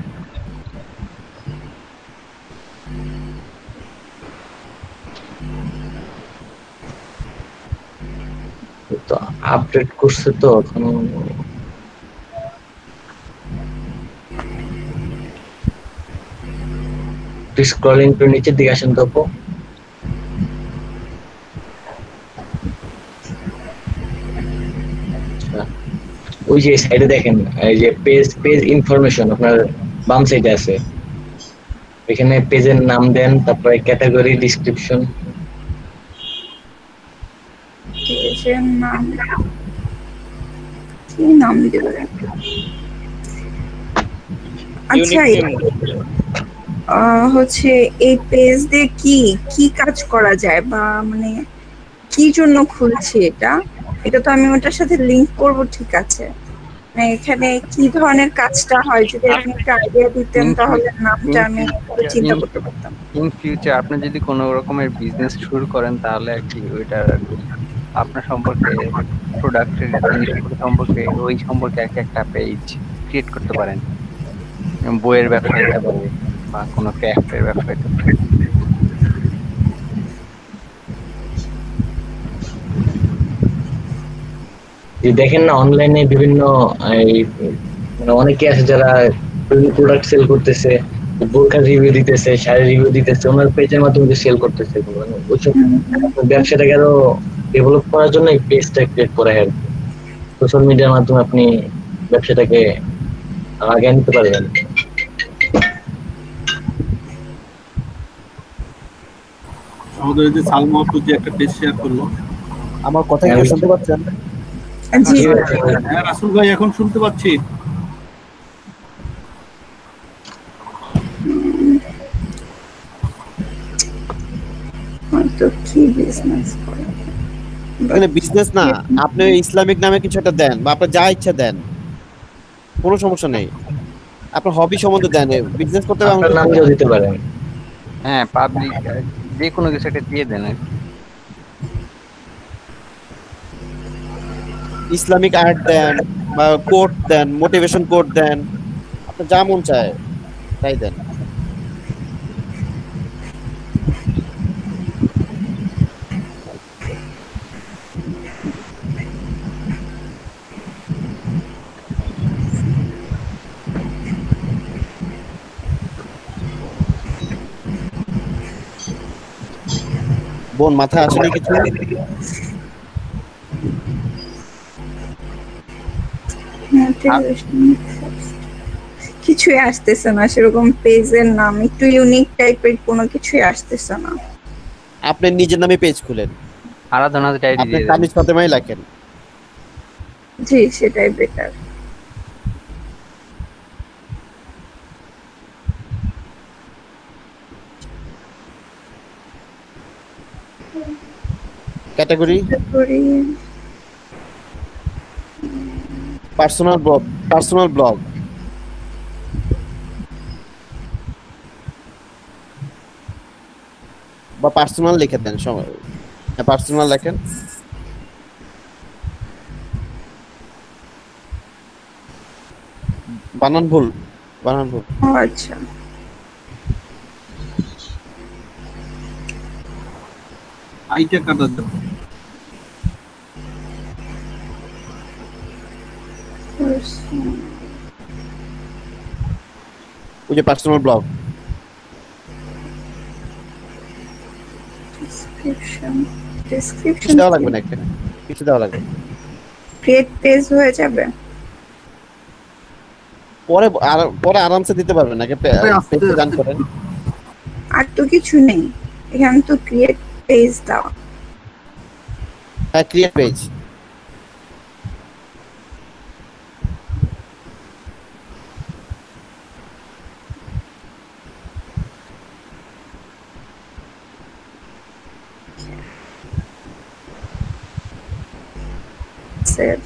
তো আপডেট করছে তো এখন, স্ক্রলিং করে নিচের দিকে আসেন তো, ওই যে সাইডে দেখেন এই যে পেজ ইনফরমেশন আপনার বাম সাইডে আছে, এখানে পেজের নাম দেন, তারপরে ক্যাটাগরি, ডেসক্রিপশন।
পেজের নাম কি নাম দেবেন? আচ্ছা হচ্ছে এই পেজ দিয়ে কি কি কাজ করা যায়, বা মানে কি জন্য খুলছি এটা? এটা তো আমি ওটার সাথে লিংক করব, ঠিক আছে, মানে এখানে কি ধরনের কাজটা হয় যদি আপনি একটা আইডিয়া দিতেন তাহলে নামটা আমি চিন্তা করতে পারতাম।
ইন ফিউচার আপনি যদি কোনো রকমের বিজনেস শুরু করেন তাহলে আর কি ওইটা আপনার সম্পর্কে, প্রোডাক্টের জিনিসগুলো সম্পর্কে, ওই সম্পর্কে একটা পেজ ক্রিয়েট করতে পারেন। বইয়ের ব্যবসা হতে পারে বা কোনো ক্রাফটের ব্যবসা হতে পারে।
দেখেন না অনলাইনে বিভিন্ন মানে অনেকে আছে যারা প্রোডাক্ট সেল করতেছে, বোরকার রিভিউ দিতেছে, শাড়ির রিভিউ দিতেছে, ওনার পেজের মাধ্যমে সেল করতেছে। ওইসব ব্যবসাটাকে আরো ডেভেলপ করার জন্য এই পেজটা ক্রিয়েট করা হয়। সোশ্যাল মিডিয়ার মাধ্যমে আপনি ব্যবসাটাকে আগে নিতে পারবেন।
আমাদের যে সালমা আপু যে একটা পেজ শেয়ার করলো,
আমার কথা কি শুনতে পাচ্ছেন?
জি
হ্যাঁ রাসুল ভাই এখন শুনতে পাচ্ছি।
তো কি বিজনেস করে?
এখানে বিজনেস না, আপনি ইসলামিক নামে কিছু একটা দেন বা আপনার যা ইচ্ছা দেন, কোনো সমস্যা নেই। আপনার হবি সম্বন্ধে দেন, বিজনেস করতে
আপনার নাম দিয়েও দিতে পারেন।
হ্যাঁ পাবলিক যে কোনো কিছু একটা দিয়ে দেন।
ইসলামিক আর্ট দেন বা কোট দেন, মোটিভেশন কোট দেন, আপনার যা মন চায় তাই দেন। বোন মাথায় আসেনি কিছু?
কিছুই আসতেছে না, সেরকম পেজের নাম একটু ইউনিক টাইপের কোনো কিছুই আসতেছে না।
আপনি নিজের নামে পেজ খুলেন,
আরাধনা ডায়েরি
আপনি
দিয়ে
কামিজ ফাতেমাই লেখেন।
জি সেটাই বেটার।
ক্যাটাগরি পার্সোনাল ব্লগ বা পার্সোনাল লিখে দেন, পার্সোনাল লেখেন। বানান ভুল।
ও আচ্ছা,
আইটা কাটা দাও।
ওই যে পার্সোনাল ব্লগ।
ডেসক্রিপশন
দেওয়া লাগবে না, এখানে কিছু দেওয়া লাগবে।
ক্রিয়েট পেজ হয়ে যাবে,
পরে আরামসে দিতে পারবেন। আগে পেজটা জান করেন।
আর তো কিছু নেই এখানে, তো ক্রিয়েট পেজ দাও।
হ্যাঁ, ক্রিয়েট পেজ।
সেভ।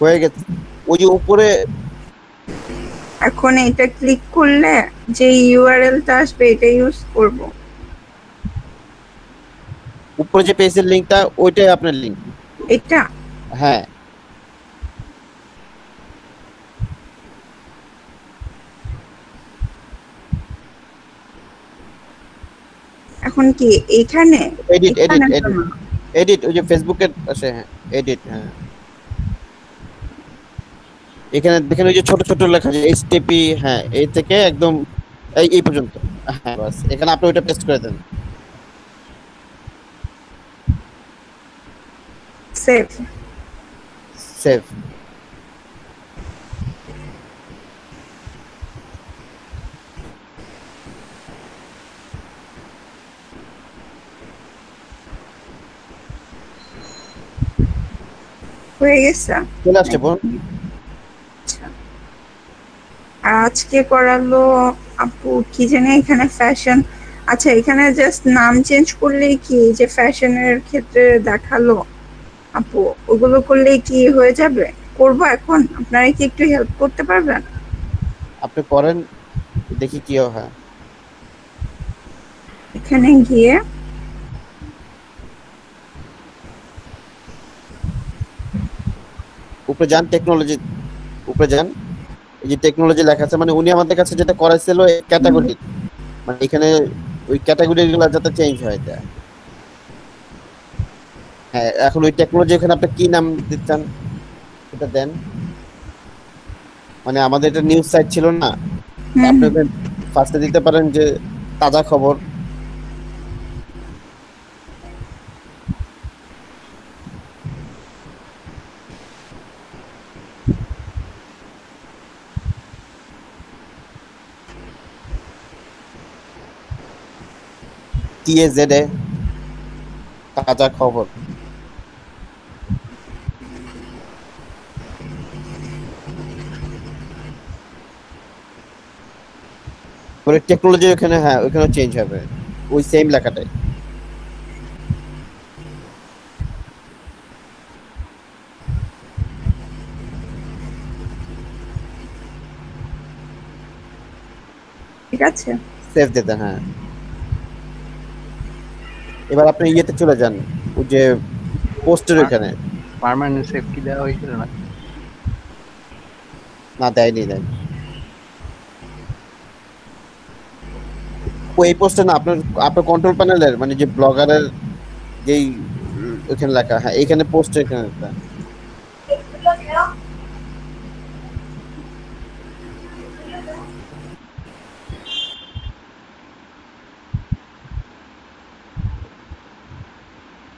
হয়ে গেছে। ওই যে উপরে
এখন এটা ক্লিক করলে যে ইউআরএলটা আসবে এটা ইউজ করব।
উপরে যে পেজের লিংকটা, ওইটাই আপনার লিংক।
এটা
হ্যাঁ,
এখন কি এখানে
এডিট ওই যে ফেসবুকের আছে। হ্যাঁ, এডিট। হ্যাঁ, এখানে দেখেন ওই যে ছোট ছোট লেখা আছে এইচটিপি। হ্যাঁ, এই থেকে একদম এই পর্যন্ত। হ্যাঁ, বাস এখানে আপনি ওইটা পেস্ট করে দেন।
সেভ। হয়ে গেছে,
চলে আসছে বোন।
আজকে করালো আপু কি জানি এখানে ফ্যাশন। আচ্ছা, এখানে জাস্ট নাম চেঞ্জ করলেই কি যে ফ্যাশনের ক্ষেত্রে দেখালো আপু, ওগুলো করলেই কি হয়ে যাবে? করবো এখন, আপনারা কি একটু হেল্প করতে পারবেন?
আপনি করেন, দেখি কি হয়।
এখানে গিয়ে
উপরে যান, টেকনোলজি উপরে যান। এই যে টেকনোলজি লেখা আছে, মানে উনি আমাদের কাছে যেটা করাইছিল ক্যাটাগরি, মানে এখানে ওই ক্যাটাগরিগুলো যাতে চেঞ্জ হয়ে যায়। হ্যাঁ, এখন ওই টেকনোলজি এখানে আপনি কি নাম দিতে চান সেটা দেন। মানে আমাদের এটা নিউজ সাইট ছিল না, আপনি ফার্স্টে দিতে পারেন যে তাজা খবর। TAZ তাজা খবর। পরে টেকনোলজি ওখানে, হ্যাঁ ওখানে চেঞ্জ হবে ওই সেম লেখাটাই।
ঠিক আছে,
সেভ দিতে। হ্যাঁ, এবার আপনি ইয়েতে চলে যান, ওই যে পোস্টের ওখানে।
পার্মানেন্ট সেভ কি দেওয়া হয়েছিল না?
না, দেয়নি। ওই পোস্টে না, আপনার কন্ট্রোল প্যানেলের মানে যে ব্লগারের যেই ওখানে লেখা। হ্যাঁ, এইখানে পোস্ট এখানে লেখা।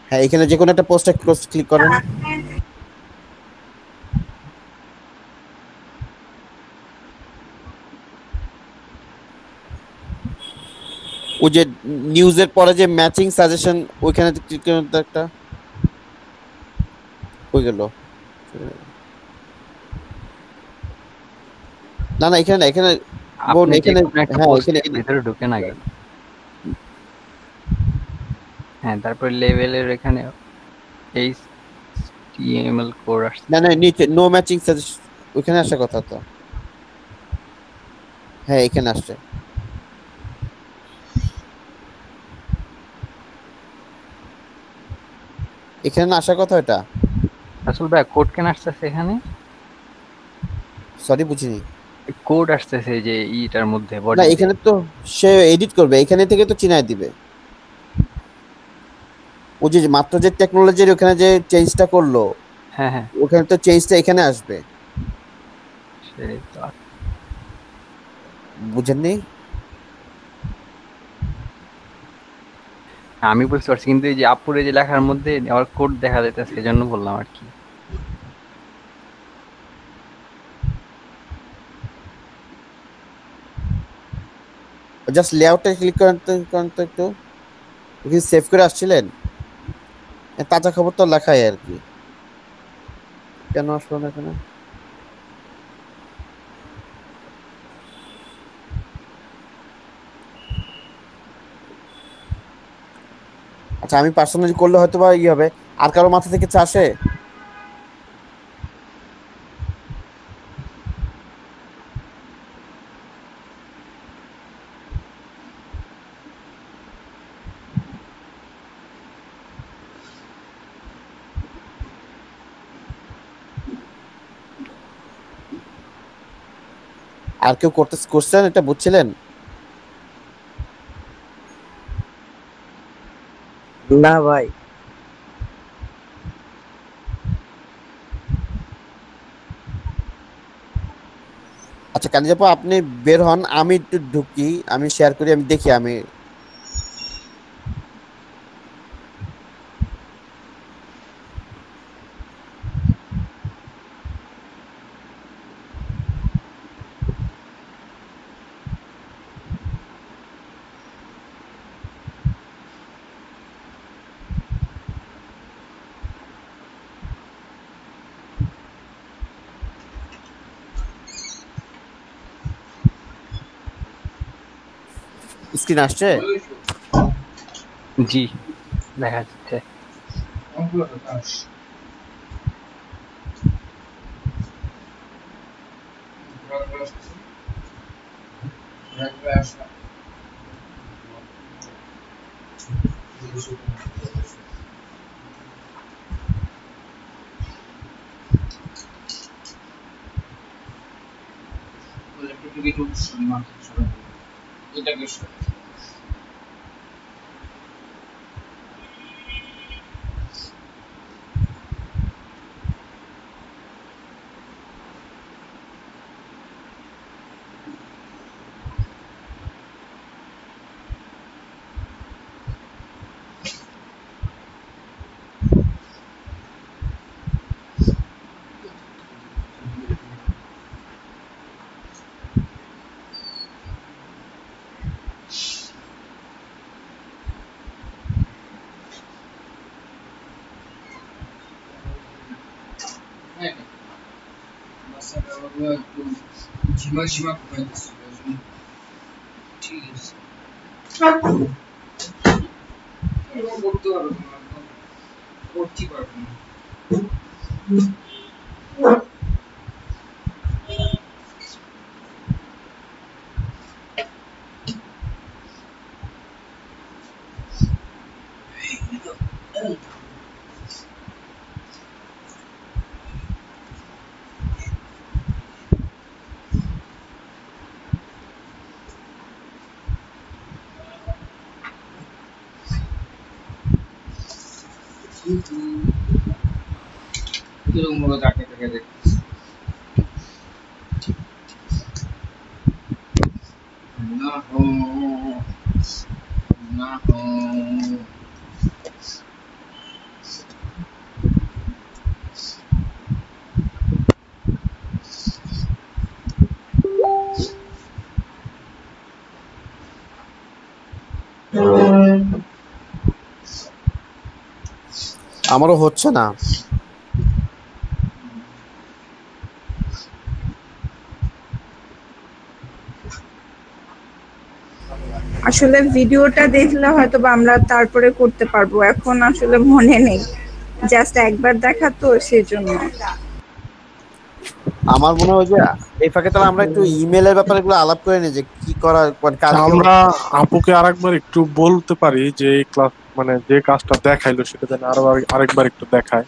হ্যাঁ, এখানে যে কোনো একটা পোস্টে ক্লিক করেন। ওই যে নিউজের পরে যে ম্যাচিং সাজেশন, ওইখানে ক্লিক করেন তো একটা। হয়ে গেল। না, এখানে বোন, এখানে
হ্যাঁ, এখানে ভিতরে ঢুকে না গেল। হ্যাঁ, তারপর লেভেলের এখানে এই HTML কোড আসছে
না নিচে নো ম্যাচিং সাজেশন ওখানে আসা কথা তো। হ্যাঁ এখানে আসছে। এখানে না আসার কথা এটা।
আসল ভাই কোড কেন আসতেছে এখানে?
সরি বুঝিনি।
কোড আসতেছে যে ইটার মধ্যে বডি।
না এখানে তো সে এডিট করবে, এখানে থেকে তো চিনায় দিবে। ও যে মাত্র যে টেকনোলজির ওখানে যে চেঞ্জটা করলো,
হ্যাঁ হ্যাঁ
ওখানে তো চেঞ্জটা এখানে আসবে।
সেই তো
বুঝেননি?
আমি বুঝতে পারছি, কিন্তু এই যে আপুরে যে লেখার মধ্যে আবার কোড দেখা যাইতেছে, সেজন্য বললাম আর কি।
জাস্ট লেআউটে ক্লিক করেন তো একটু। ওখানে সেভ করে আসছিলেন, তাজা খবর তো লেখাই আর কি। কেন আসলো না এখানে? আচ্ছা আমি পার্সোনালি করলে হয়তো বা ই হবে। আর কারো মাথা থেকে আসে? আর কেউ করছেন এটা বুঝছিলেন?
না ভাই।
আচ্ছা কানিজাপা আপনি বের হন, আমি একটু ঢুকি, আমি শেয়ার করি, আমি দেখি আমি। স্ক্রিন আসছে?
জি দেখা যাচ্ছে।
আমারও হচ্ছে না।
আসলে ভিডিওটা দেখলে হয়তো বা আমরা তারপরে করতে পারবো, এখন আসলে মনে নেই। জাস্ট একবার দেখা তো সেজন্য।
আমার মনে হয় যে এই ফাঁকে তাহলে আমরা একটু ইমেলের ব্যাপারে এগুলো আলাপ করে নিই যে কি করা কাজ
আমরা আপুকে আরেকবার একটু বলতে পারি যে এই ক্লাস মানে যে কাজটা দেখাইলো সেটা যেন আরেকবার একটু দেখায়।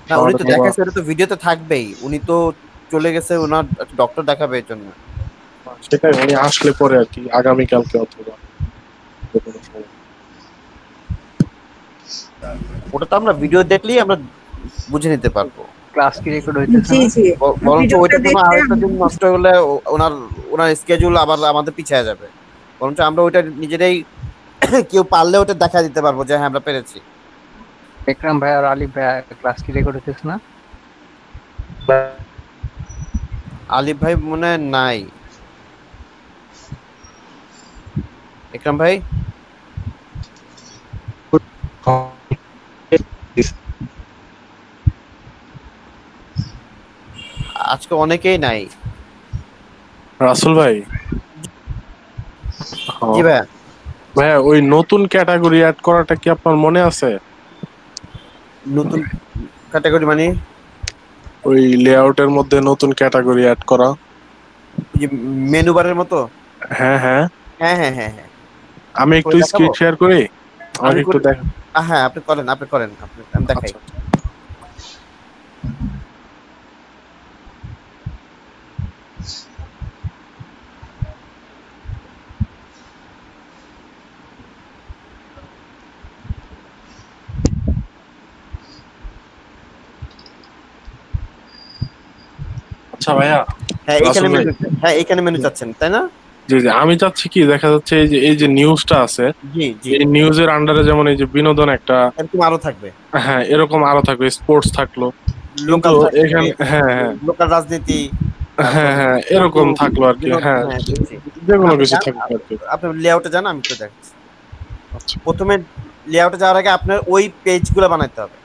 না উনি তো দেখাইছে, এটা তো ভিডিওতে থাকবেই। উনি তো চলে গেছে ওনার ডক্টর দেখাবে এর জন্য।
সেটাই উনি আসলে পরে আর কি আগামী কালকে অথবা
ওটা তো আমরা ভিডিও দেখলেই আমরা বুঝে নিতে পারবো।
ক্লাস কি রেকর্ড হইতেছে?
জি জি
বরঞ্চ ওইটার জন্য আরেকটা দিন নষ্ট হলে ওনার স্কেজুল আবার আমাদের পিছিয়ে যাবে। বরঞ্চ আমরা ওইটা নিজেরাই কেউ পারলে ওটা দেখা দিতে পারবো যে হ্যাঁ আমরা পেরেছি।
একরাম ভাই আর আলিফ ভাই ক্লাস কি রেকর্ড হইতেছে না?
আলিফ ভাই মনে হয় নাই। একরাম ভাই আজকে অনেকেই নাই।
রাসেল ভাই,
জি ভাই
ভাইয়া ওই নতুন ক্যাটাগরি অ্যাড করাটা কি আপনার মনে আছে?
নতুন ক্যাটাগরি মানে
ওই লেআউটের মধ্যে নতুন ক্যাটাগরি অ্যাড করা,
যে মেনু বারের মতো?
হ্যাঁ হ্যাঁ
হ্যাঁ হ্যাঁ হ্যাঁ হ্যাঁ
আমি একটু স্ক্রিন শেয়ার করি, আমাকে একটু দেখ।
হ্যাঁ আপনি করেন আমি দেখাই।
আচ্ছা ভাইয়া,
হ্যাঁ এখানে মেনু চাচ্ছেন তাই না?
জি জি আমি চাচ্ছি কি দেখা যাচ্ছে এই যে নিউজটা আছে,
জি জি
এই নিউজের আন্ডারে যেমন এই যে বিনোদন একটা
এরকম আরো থাকবে।
হ্যাঁ এরকম আরো থাকবে, স্পোর্টস থাকলো,
লোকাল
এখানে হ্যাঁ হ্যাঁ
লোকাল রাজনীতি,
হ্যাঁ হ্যাঁ এরকম থাকলো আর কি। হ্যাঁ যেকোনো কিছু থাকবে আর কি।
আপনি লেআউটে যান, আমি তো দেখাচ্ছি। প্রথমে লেআউটে যাওয়ার আগে আপনার ওই পেজগুলো বানাইতে হবে।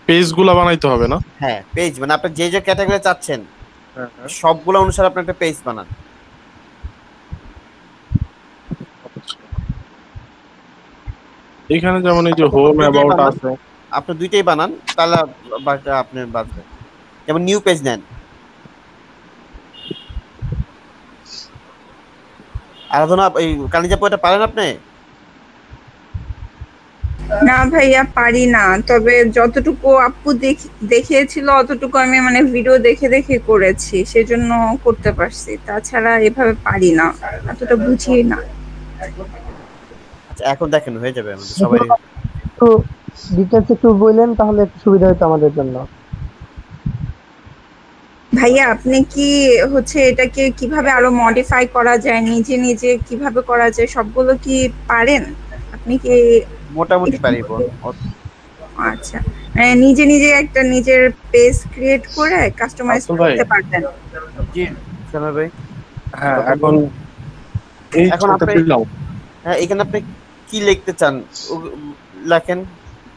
পেজগুলো বানাইতে হবে না?
হ্যাঁ পেজ মানে আপনি যে যে ক্যাটাগরি চাচ্ছেন সবগুলো অনুসারে আপনি একটা পেজ বানান।
এখানে যেমন এই যে হোম অ্যাবাউট আছে,
আপনি দুইটাই বানান তাহলে আপনি বাঁচবে। যেমন নিউ পেজ নেন, আরাধনা এই কালিজা পোয়েটা পারেন আপনি?
না ভাইয়া পারি না, তবে যতটুকু আপু দেখিয়েছিল অতটুকু আমি মানে ভিডিও দেখে দেখে করেছি, সেজন্য করতে পারছি। তাছাড়া এভাবে পারি না, এতটা বুঝি না।
আচ্ছা এখন দেখেন হয়ে যাবে আমাদের সবাই।
তো ডিটেইলস একটু বললেন তাহলে একটু সুবিধা হতো আমাদের জন্য।
ভাইয়া আপনি কি হচ্ছে এটাকে কিভাবে আরো মডিফাই করা যায়, নিজে নিজে কিভাবে করা যায় সবগুলো কি পারেন আপনি? কি
মোটামুটি পারি।
আচ্ছা নিজে নিজে একটা নিজের পেজ ক্রিয়েট করে কাস্টমাইজ করতে পারবেন?
জি শোনা ভাই।
হ্যাঁ এখন
আপনি হ্যাঁ এখানে আপনি কি লিখতে চান লেখেন,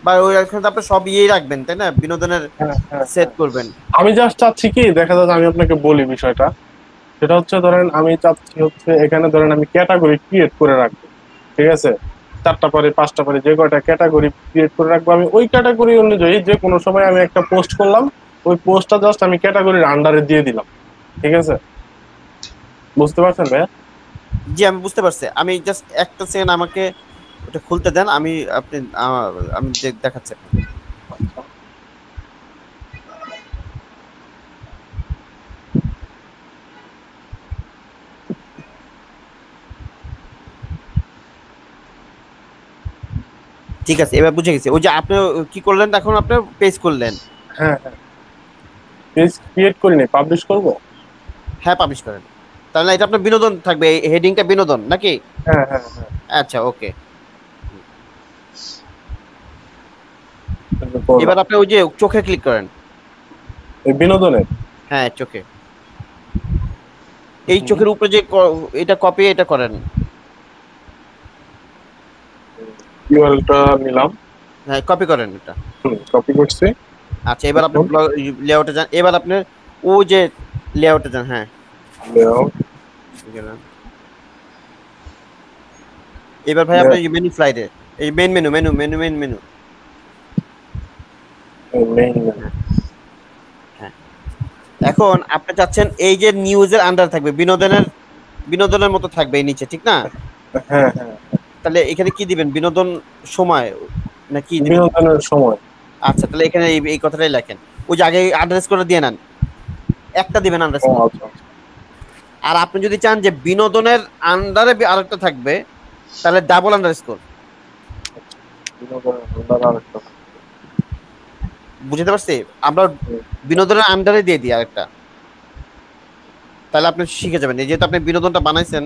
বা ওই এখানে আপনি সব ইয়েই রাখবেন তাই না, বিনোদনের সেট করবেন।
আমি জাস্ট চাচ্ছি কি দেখা যাচ্ছে আমি আপনাকে বলি বিষয়টা, সেটা হচ্ছে ধরেন আমি চাচ্ছি হচ্ছে এখানে ধরেন আমি ক্যাটাগরি ক্রিয়েট করে রাখবো, ঠিক আছে? 4টা পারে 5টা পারে যে কয়টা ক্যাটাগরি ক্রিয়েট করে রাখবো, আমি ওই ক্যাটাগরি অনুযায়ী যে কোনো সময় আমি একটা পোস্ট করলাম, ওই পোস্টটা জাস্ট আমি ক্যাটাগরির আন্ডারে দিয়ে দিলাম, ঠিক আছে? বুঝতে পারছেন ভাইয়া?
জি আমি বুঝতে পারছি। আমি জাস্ট একটা সেকেন্ড আমাকে ওটা খুলতে দেন, আমি দেখাচ্ছি। ঠিক আছে এবার বুঝে গেছি। ওই যে আপনি কি করলেন, এখন আপনি পেজ করলেন।
হ্যাঁ হ্যাঁ পেজ ক্রিয়েট করি না, পাবলিশ করব।
হ্যাঁ পাবলিশ করেন, তাহলে এটা আপনার বিনোদন থাকবে, এই হেডিংটা বিনোদন নাকি?
হ্যাঁ হ্যাঁ হ্যাঁ
আচ্ছা ওকে। এবার আপনি ওই যে চোখে ক্লিক করেন,
এই বিনোদনের
হ্যাঁ চোখে, এই চোখের উপরে যে এটা কপি এটা করেন।
ইউআরএলটা নিলাম,
হ্যাঁ কপি করেন এটা।
কপি করছি।
আচ্ছা এবার আপনি লেআউটে যান, এবার আপনি ওই যে লেআউটে যান। হ্যাঁ
লেআউট
গেলাম। এবার ভাই আপনি মেনু স্লাইডে এই মেন মেনু হ্যাঁ, এখন আপনি চাচ্ছেন এই যে নিউজের আন্ডার থাকবে, বিনোদনের মতো থাকবে এই নিচে, ঠিক না?
হ্যাঁ হ্যাঁ।
তাহলে এখানে কি দিবেন, বিনোদন সময় নাকি
বিনোদনের সময়?
আচ্ছা, তাহলে এখানে এই কথাটাই লেখেন। ওই যে আগে অ্যাড্রেস করে দিয়ে নেন, একটা দিবেন অ্যাড্রেস। আর আপনি যদি চান যে বিনোদনের আন্ডারে আরেকটা থাকবে, তাহলে ডাবল আন্ডারস্কোর। বুঝতে পারছি? আমরা বিনোদনের আন্ডারে দিয়ে দিই আরেকটা, তাহলে আপনি শিখে যাবেন। যেহেতু আপনি বিনোদনটা বানাইছেন,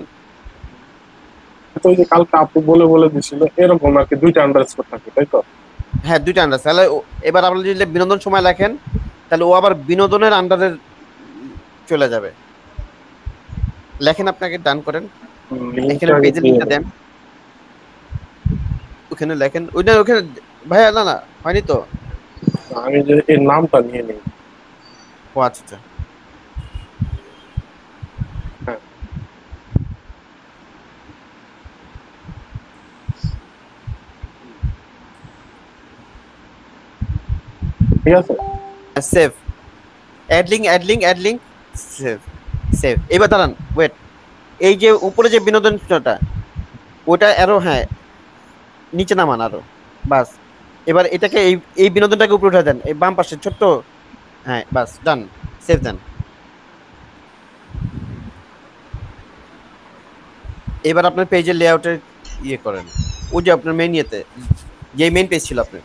তো ওই যে কালকে আপু বলে দিছিল এরকম আর কি, দুইটা আন্ডারস্কোর থাকে, তাই তো?
হ্যাঁ, দুইটা আন্ডার। তাহলে এবার আপনি যদি বিনোদন সময় লেখেন, তাহলে ও আবার বিনোদনের আন্ডারে চলে যাবে। লেখেন, আপনাকে ডান করেন, এখানে পেজের লিংকটা দেন, ওখানে লেখেন। ওইটা ওখানে ভাইয়া, না হয়নি তো,
আমি যে এর নামটা নিয়ে নিই।
ও আচ্ছা,
হ্যাঁ ঠিক আছে।
Save, add link, save. এবার দাঁড়ান, ওয়েট, এই যে উপরে যে বিনোদনটা, ওটা আরো, হ্যাঁ নিচে নামান আরো, বাস। এবার এটাকে এই বিনোদনটাকে উপরে উঠে দেন, এই বাম পাশে ছোট্ট, হ্যাঁ বাস, ডান, সেভ দেন। এবার আপনার পেজের লেআউটের ইয়ে করেন, ওই যে আপনার মেইন ইয়েতে যে মেইন পেজ ছিল আপনার,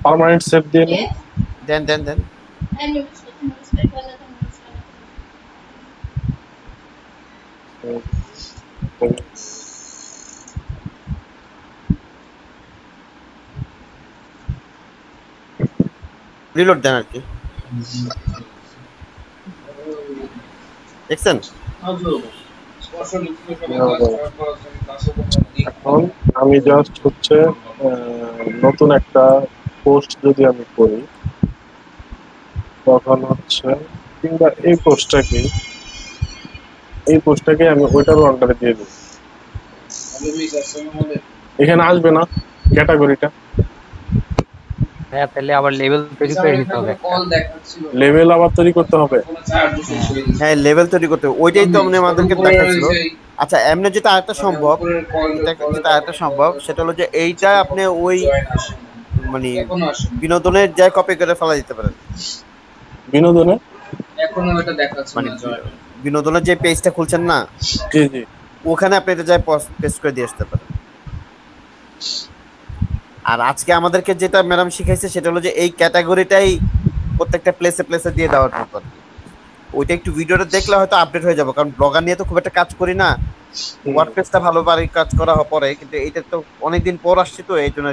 পার্মানেন্ট সেভ দিয়ে
দেন। রিলোড দেন আর কি, দেখছেন?
এখন আমি জাস্ট হচ্ছে নতুন একটা পোস্ট যদি আমি করি, তখন হচ্ছে কিংবা এই পোস্টটাকে আমি ওইটারও আন্ডারে দিয়ে দিই। এখানে আসবে না ক্যাটাগরিটা?
হ্যাঁ, তাহলে আবার লেভেল তৈরি করে নিতে হবে।
লেভেল আবার তৈরি করতে হবে?
হ্যাঁ, লেভেল তৈরি করতে হবে, ওইটাই তো আমাদেরকে দেখাচ্ছিল। আচ্ছা, এমনি যেটা আরেকটা সম্ভব, সেটা হলো যে এইটা আপনি ওই মানে বিনোদনের যা কপি করে ফেলা দিতে পারেন।
বিনোদনে
এখনো এটা দেখাচ্ছে
মানে বিনোদনের যে পেজটা খুলছেন না,
জি জি,
ওখানে আপনি এটা যাই পেস্ট করে দিয়ে আসতে পারেন। আর আজকে আমাদেরকে যেটা ম্যাডাম শিখাইছে সেটা হলো যে এই ক্যাটাগরিটাই প্রত্যেকটা প্লেসে দিয়ে দেওয়ার ব্যাপার। ওইটা একটু ভিডিওটা দেখলে হয়তো আপডেট হয়ে যাবো, কারণ ব্লগার নিয়ে তো খুব একটা কাজ করি না। ওয়ার্ডপ্রেসটা ভালোভাবে কাজ করা পরে, কিন্তু এইটা তো অনেকদিন পর আসছে, তো এই জন্য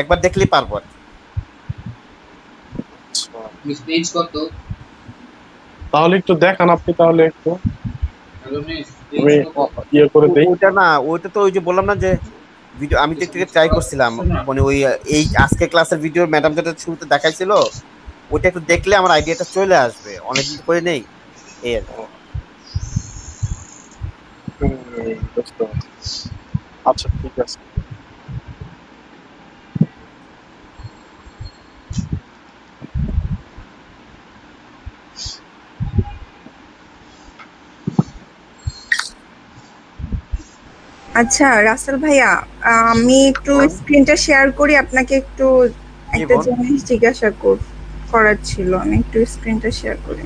একবার দেখলেই পারবো আর
পেজ কত,
তাহলে একটু দেখান আপনি, তাহলে একটু আমি ইয়ে করে দেই।
ওইটা না, ওইটা তো ওই যে বললাম না যে ভিডিও আমি তো একটু ট্রাই করছিলাম, মানে ওই এই আজকে ক্লাসের ভিডিও ম্যাডাম যেটা শুরুতে দেখাইছিল, ওইটা একটু দেখলে আমার আইডিয়াটা চলে আসবে, অনেকদিন করে নেই এই আর কি।
আচ্ছা ঠিক আছে।
আচ্ছা রাসেল ভাইয়া, আমি একটু স্ক্রিনটা শেয়ার করি, আপনাকে একটু একটা জিনিস জিজ্ঞাসা করার ছিল। আমি একটু স্ক্রিনটা শেয়ার করি।